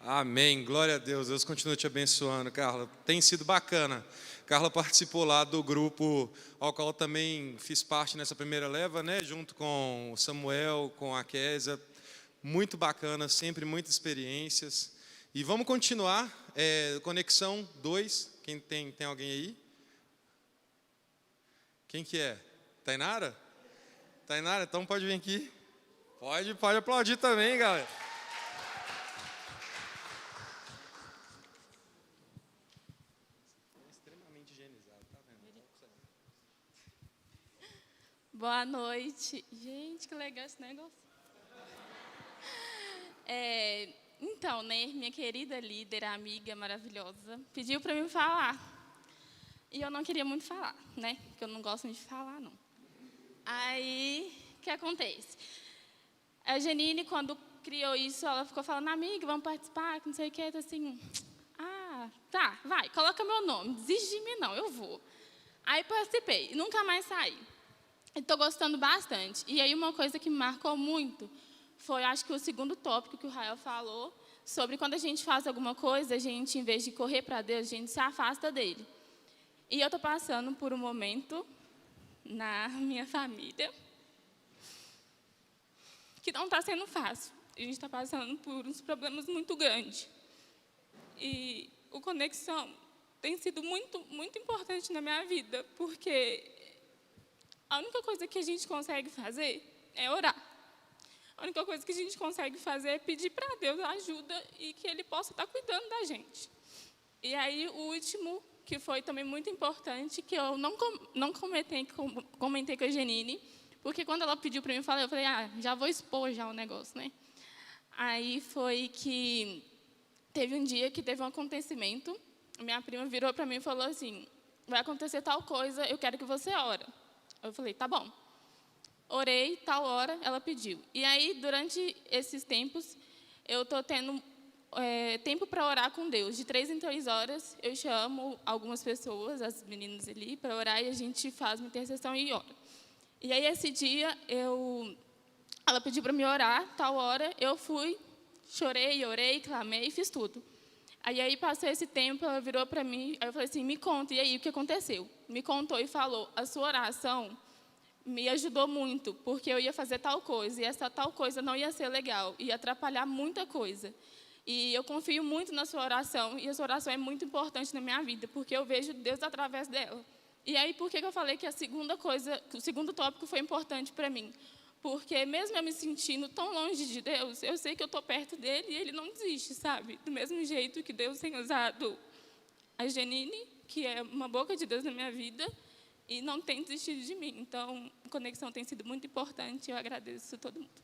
Amém, glória a Deus. Deus continua te abençoando, Carla. Tem sido bacana. Carla participou lá do grupo ao qual eu também fiz parte nessa primeira leva, né? Junto com o Samuel, com a Késia. Muito bacana, sempre muitas experiências. E vamos continuar. Conexão 2. Quem tem alguém aí? Quem que é? Tainara? Tainara, então pode vir aqui. Pode aplaudir também, galera. Boa noite. Gente, que legal esse negócio. Então, né, minha querida líder, amiga maravilhosa, pediu para mim falar. E eu não queria muito falar, né? Porque eu não gosto muito de falar, não. Aí, o que acontece? A Janine, quando criou isso, ela ficou falando, amiga, vamos participar, que não sei o que, assim, tá, vai, coloca meu nome, desiste de mim não, eu vou. Aí participei, nunca mais saí. Estou gostando bastante. E aí uma coisa que me marcou muito foi, acho que o segundo tópico que o Rael falou, sobre quando a gente faz alguma coisa, a gente, em vez de correr para Deus, a gente se afasta dele. E eu estou passando por um momento na minha família que não está sendo fácil. A gente está passando por uns problemas muito grandes. E o Conexão tem sido muito, muito importante na minha vida, porque a única coisa que a gente consegue fazer é orar. A única coisa que a gente consegue fazer é pedir para Deus ajuda e que Ele possa estar cuidando da gente. E aí, o último, que foi também muito importante, que eu não comentei com a Janine, porque quando ela pediu para mim, eu falei, já vou expor já o negócio, né? Aí foi que teve um dia que teve um acontecimento, minha prima virou para mim e falou assim, vai acontecer tal coisa, eu quero que você ore. Eu falei, tá bom. Orei, tal hora, ela pediu. E aí, durante esses tempos, eu estou tendo tempo para orar com Deus. De 3 em 3 horas, eu chamo algumas pessoas, as meninas ali, para orar, e a gente faz uma intercessão e ora. E aí, esse dia, ela pediu para me orar, tal hora, eu fui, chorei, orei, clamei, fiz tudo. Aí passou esse tempo, ela virou para mim, aí eu falei assim, me conta, e aí, o que aconteceu? Me contou e falou, a sua oração me ajudou muito, porque eu ia fazer tal coisa, e essa tal coisa não ia ser legal, ia atrapalhar muita coisa. E eu confio muito na sua oração, e a sua oração é muito importante na minha vida, porque eu vejo Deus através dela. E aí, por que eu falei que o segundo tópico foi importante para mim? Porque mesmo eu me sentindo tão longe de Deus, eu sei que eu estou perto dele e ele não desiste, sabe? Do mesmo jeito que Deus tem usado a Janine, que é uma boca de Deus na minha vida, e não tem desistido de mim. Então, a conexão tem sido muito importante e eu agradeço a todo mundo.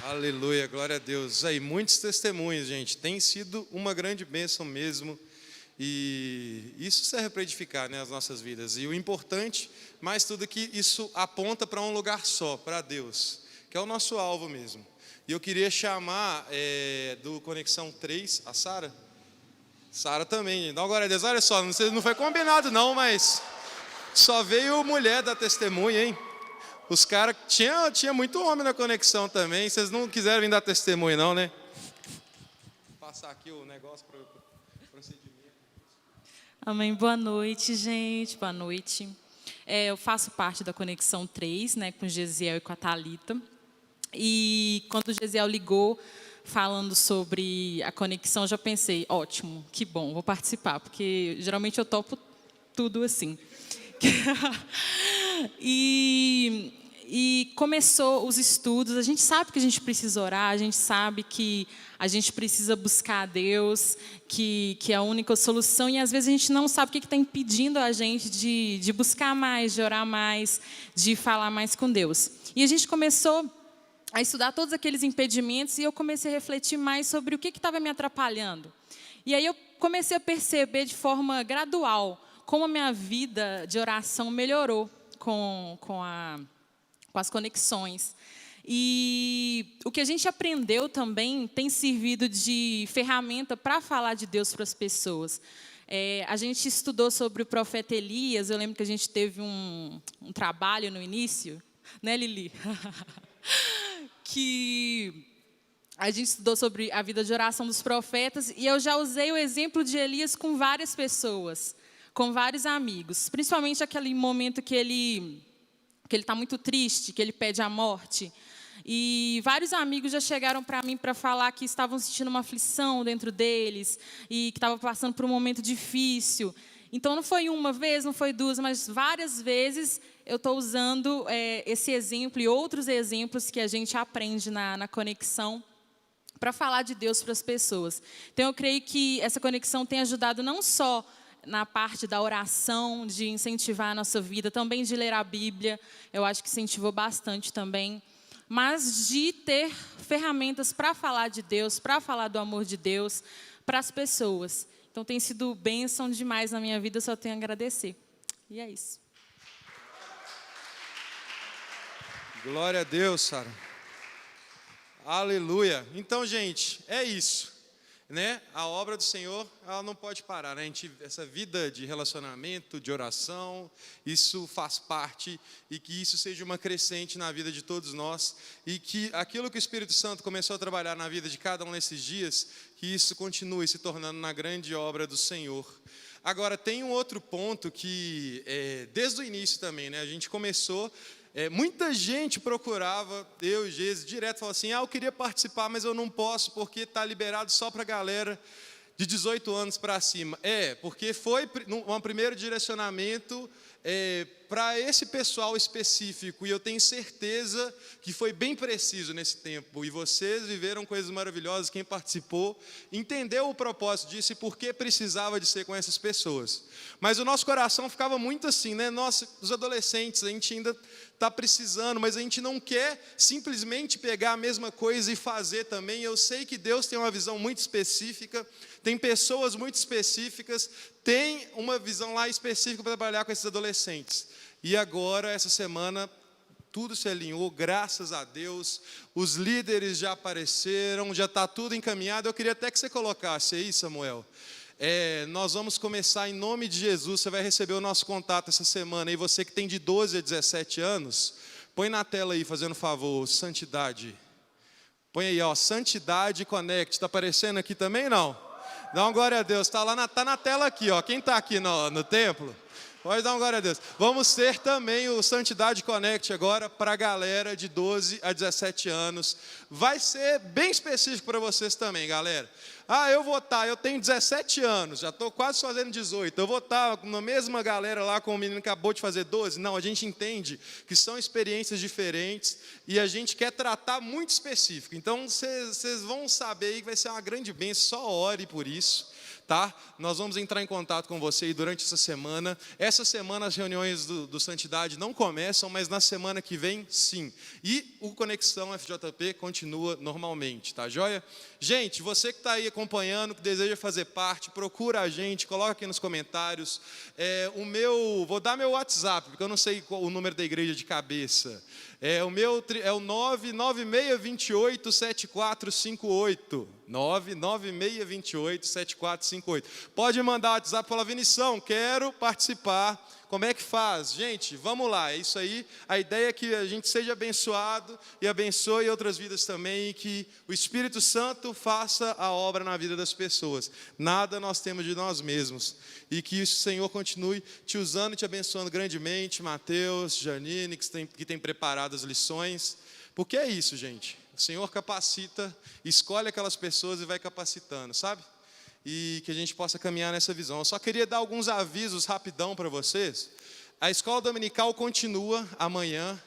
Aleluia, glória a Deus. Aí, muitos testemunhos, gente. Tem sido uma grande bênção mesmo. E isso serve para edificar, né, as nossas vidas. E o importante, mais tudo, é que isso aponta para um lugar só, para Deus, que é o nosso alvo mesmo. E eu queria chamar do Conexão 3, a Sara. Sara também, gente. Dá uma glória a Deus. Olha só, não foi combinado não, mas só veio mulher da testemunha, hein? Os caras, tinha muito homem na Conexão também. Vocês não quiseram vir dar testemunho não, né? Vou passar aqui o negócio para o procedimento. Amém. Boa noite, gente. Boa noite. Eu faço parte da Conexão 3, né, com o Gesiel e com a Thalita. E quando o Gesiel ligou falando sobre a conexão, eu já pensei, ótimo, que bom, vou participar, porque geralmente eu topo tudo assim. E começou os estudos, a gente sabe que a gente precisa orar, a gente sabe que a gente precisa buscar a Deus, que é a única solução, e às vezes a gente não sabe o que está impedindo a gente de buscar mais, de orar mais, de falar mais com Deus. E a gente começou a estudar todos aqueles impedimentos e eu comecei a refletir mais sobre o que estava me atrapalhando. E aí eu comecei a perceber de forma gradual como a minha vida de oração melhorou com as conexões. E o que a gente aprendeu também tem servido de ferramenta para falar de Deus para as pessoas. A gente estudou sobre o profeta Elias, eu lembro que a gente teve um trabalho no início, né, Lili? Que a gente estudou sobre a vida de oração dos profetas, e eu já usei o exemplo de Elias com várias pessoas, com vários amigos, principalmente aquele momento que ele está muito triste, que ele pede a morte. E vários amigos já chegaram para mim para falar que estavam sentindo uma aflição dentro deles e que estavam passando por um momento difícil. Então, não foi uma vez, não foi duas, mas várias vezes eu estou usando esse exemplo e outros exemplos que a gente aprende na conexão para falar de Deus para as pessoas. Então, eu creio que essa conexão tem ajudado não só na parte da oração, de incentivar a nossa vida, também de ler a Bíblia, eu acho que incentivou bastante também, mas de ter ferramentas para falar de Deus, para falar do amor de Deus para as pessoas. Então, tem sido bênção demais na minha vida, eu só tenho a agradecer. E é isso. Glória a Deus, Sara. Aleluia. Então, gente, é isso, né? A obra do Senhor, ela não pode parar, né? Essa vida de relacionamento, de oração, isso faz parte, e que isso seja uma crescente na vida de todos nós, e que aquilo que o Espírito Santo começou a trabalhar na vida de cada um nesses dias, que isso continue se tornando na grande obra do Senhor. Agora, tem um outro ponto que, desde o início também, né? A gente começou... muita gente procurava, eu e Geise, direto, falava assim, eu queria participar, mas eu não posso, porque está liberado só para a galera de 18 anos para cima. Porque foi um primeiro direcionamento para esse pessoal específico, e eu tenho certeza que foi bem preciso nesse tempo, e vocês viveram coisas maravilhosas, quem participou, entendeu o propósito disso e por que precisava de ser com essas pessoas. Mas o nosso coração ficava muito assim, né? Nossa, os adolescentes, a gente ainda está precisando, mas a gente não quer simplesmente pegar a mesma coisa e fazer também. Eu sei que Deus tem uma visão muito específica, tem pessoas muito específicas, tem uma visão lá específica para trabalhar com esses adolescentes. E agora, essa semana, tudo se alinhou, graças a Deus. Os líderes já apareceram, já está tudo encaminhado. Eu queria até que você colocasse aí, Samuel. Nós vamos começar em nome de Jesus. Você vai receber o nosso contato essa semana. E você que tem de 12 a 17 anos, põe na tela aí, fazendo favor, Santidade. Põe aí, ó, Santidade Connect. Está aparecendo aqui também, não? Dá uma glória a Deus. Está lá tá na tela aqui, ó. Quem está aqui no templo? Pode dar uma glória a Deus. Vamos ter também o Santidade Connect agora para a galera de 12 a 17 anos. Vai ser bem específico para vocês também, galera. Eu tenho 17 anos, já estou quase fazendo 18. Eu vou estar na mesma galera lá com o menino que acabou de fazer 12? Não, a gente entende que são experiências diferentes e a gente quer tratar muito específico. Então, vocês vão saber aí que vai ser uma grande bênção, só ore por isso. Tá? Nós vamos entrar em contato com você aí durante essa semana. Essa semana as reuniões do Santidade não começam, mas na semana que vem, sim. E o Conexão FJP continua normalmente, tá joia? Gente, você que está aí acompanhando, que deseja fazer parte, procura a gente, coloca aqui nos comentários. Vou dar meu WhatsApp, porque eu não sei qual o número da igreja de cabeça. O meu é o 996287458. 996287458. Pode mandar o WhatsApp e falar: Vinição, quero participar. Como é que faz? Gente, vamos lá, é isso aí. A ideia é que a gente seja abençoado e abençoe outras vidas também, e que o Espírito Santo faça a obra na vida das pessoas. Nada nós temos de nós mesmos. E que o Senhor continue te usando e te abençoando grandemente. Mateus, Janine, que tem preparado as lições. Porque é isso, gente. O Senhor capacita, escolhe aquelas pessoas e vai capacitando, sabe? E que a gente possa caminhar nessa visão. Eu só queria dar alguns avisos rapidão para vocês. A escola dominical continua amanhã,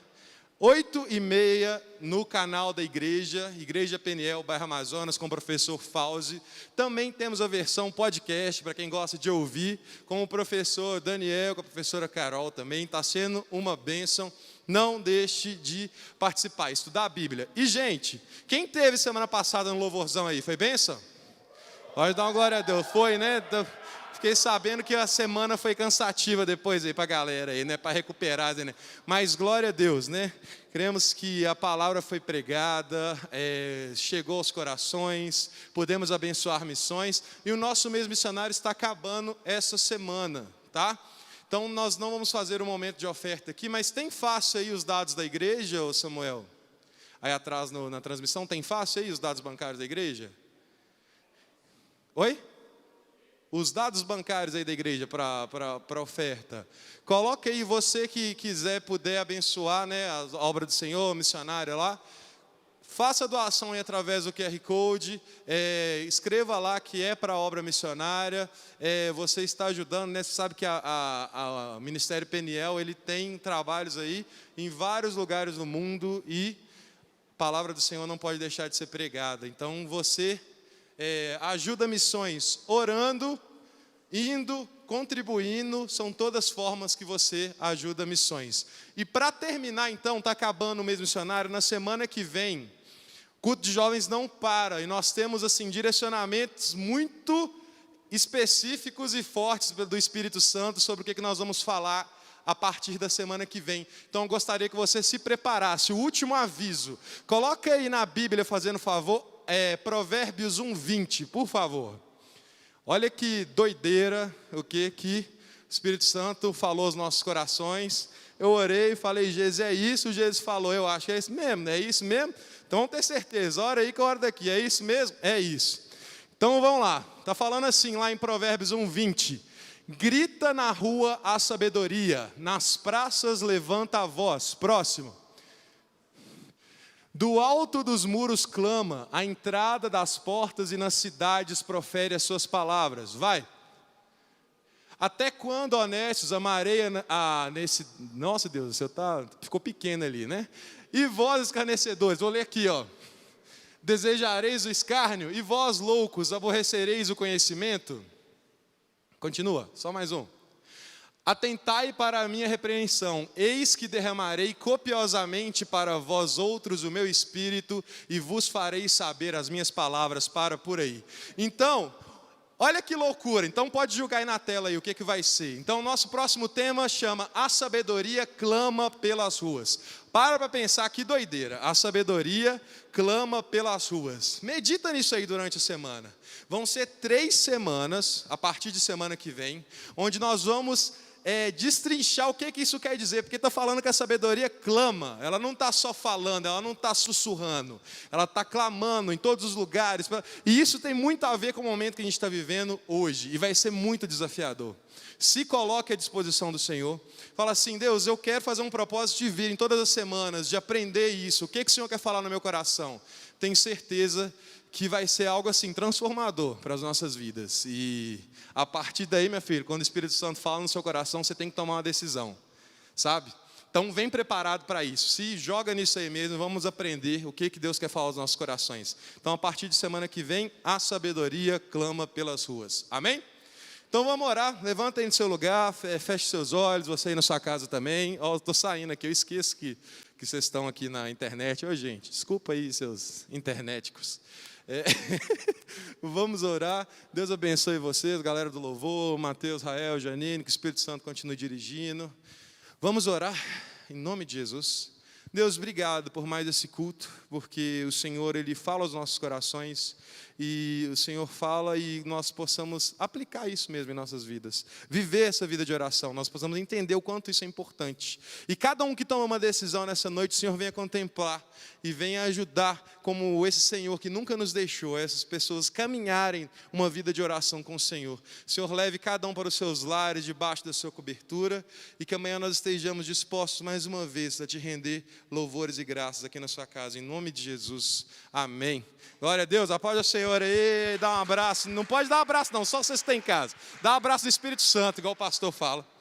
8h30, no canal da igreja, Igreja Peniel, bairro Amazonas, com o professor Fauzi. Também temos a versão podcast, para quem gosta de ouvir, com o professor Daniel, com a professora Carol também. Está sendo uma bênção. Não deixe de participar, estudar a Bíblia. E, gente, quem teve semana passada no louvorzão aí, foi bênção? Pode dar uma glória a Deus. Foi, né? Fiquei sabendo que a semana foi cansativa depois aí para a galera aí, né? Para recuperar, né? Mas glória a Deus, né? Cremos que a palavra foi pregada, chegou aos corações, podemos abençoar missões. E o nosso mês missionário está acabando essa semana, tá? Então, nós não vamos fazer um momento de oferta aqui, mas tem fácil aí os dados da igreja, ô Samuel? Aí atrás na transmissão, tem fácil aí os dados bancários da igreja? Oi? Os dados bancários aí da igreja para oferta. Coloque aí, você que puder abençoar, né, a obra do Senhor, missionária lá. Faça a doação aí através do QR Code, escreva lá que é para a obra missionária, você está ajudando, né? Você sabe que o Ministério Peniel, ele tem trabalhos aí em vários lugares do mundo e a palavra do Senhor não pode deixar de ser pregada. Então você ajuda missões orando, indo, contribuindo, são todas formas que você ajuda missões. E para terminar então, está acabando o mês missionário, na semana que vem, culto de jovens não para, e nós temos assim direcionamentos muito específicos e fortes do Espírito Santo sobre o que nós vamos falar a partir da semana que vem. Então eu gostaria que você se preparasse. O último aviso, coloca aí na Bíblia, fazendo favor, Provérbios 1:20, por favor. Olha que doideira o que o Espírito Santo falou aos nossos corações. Eu orei e falei: Jesus, é isso? Jesus falou: eu acho que é isso mesmo, é isso mesmo? Então vamos ter certeza, ora aí que eu oro daqui, é isso mesmo? É isso. Então vamos lá, está falando assim lá em Provérbios 1:20. Grita na rua a sabedoria, nas praças levanta a voz. Próximo. Do alto dos muros clama, à entrada das portas e nas cidades profere as suas palavras. Vai. Até quando, honestos, amarei nesse... Nossa Deus, o seu ficou pequeno ali, né? E vós, escarnecedores, vou ler aqui, ó. Desejareis o escárnio, e vós, loucos, aborrecereis o conhecimento? Continua, só mais um. Atentai para a minha repreensão, eis que derramarei copiosamente para vós outros o meu espírito, e vos farei saber as minhas palavras. Para por aí. Então, Olha que loucura, então pode julgar aí na tela aí o que vai ser. Então o nosso próximo tema chama A Sabedoria Clama pelas Ruas. Para pensar, que doideira, a sabedoria clama pelas ruas. Medita nisso aí durante a semana. Vão ser 3 semanas, a partir de semana que vem, onde nós vamos destrinchar o que isso quer dizer, porque está falando que a sabedoria clama, ela não está só falando, ela não está sussurrando, ela está clamando em todos os lugares, e isso tem muito a ver com o momento que a gente está vivendo hoje, e vai ser muito desafiador. Se coloque à disposição do Senhor, fala assim: Deus, eu quero fazer um propósito de vir em todas as semanas, de aprender isso, o que o Senhor quer falar no meu coração? Tenho certeza que vai ser algo assim, transformador para as nossas vidas. E a partir daí, minha filha, quando o Espírito Santo fala no seu coração, você tem que tomar uma decisão, sabe? Então vem preparado para isso, se joga nisso aí mesmo, vamos aprender o que Deus quer falar aos nossos corações. Então a partir de semana que vem, a sabedoria clama pelas ruas, amém? Então vamos orar, levanta aí no seu lugar, feche seus olhos, você aí na sua casa também. Ó, estou saindo aqui, eu esqueço que vocês estão aqui na internet. Ô gente, desculpa aí seus internéticos. Vamos orar. Deus abençoe vocês, galera do louvor, Mateus, Rael, Janine, que o Espírito Santo continue dirigindo. Vamos orar em nome de Jesus. Deus, obrigado por mais esse culto, porque o Senhor, Ele fala aos nossos corações, e o Senhor fala e nós possamos aplicar isso mesmo em nossas vidas, viver essa vida de oração, nós possamos entender o quanto isso é importante. E cada um que toma uma decisão nessa noite, o Senhor venha contemplar e venha ajudar, como esse Senhor que nunca nos deixou, essas pessoas caminharem uma vida de oração com o Senhor. O Senhor leve cada um para os seus lares, debaixo da sua cobertura, e que amanhã nós estejamos dispostos mais uma vez a te render louvores e graças aqui na sua casa, em nome de Jesus, amém. Glória a Deus, aplaude o Senhor aí, dá um abraço, não pode dar um abraço não, só vocês que estão em casa, dá um abraço do Espírito Santo, igual o pastor fala.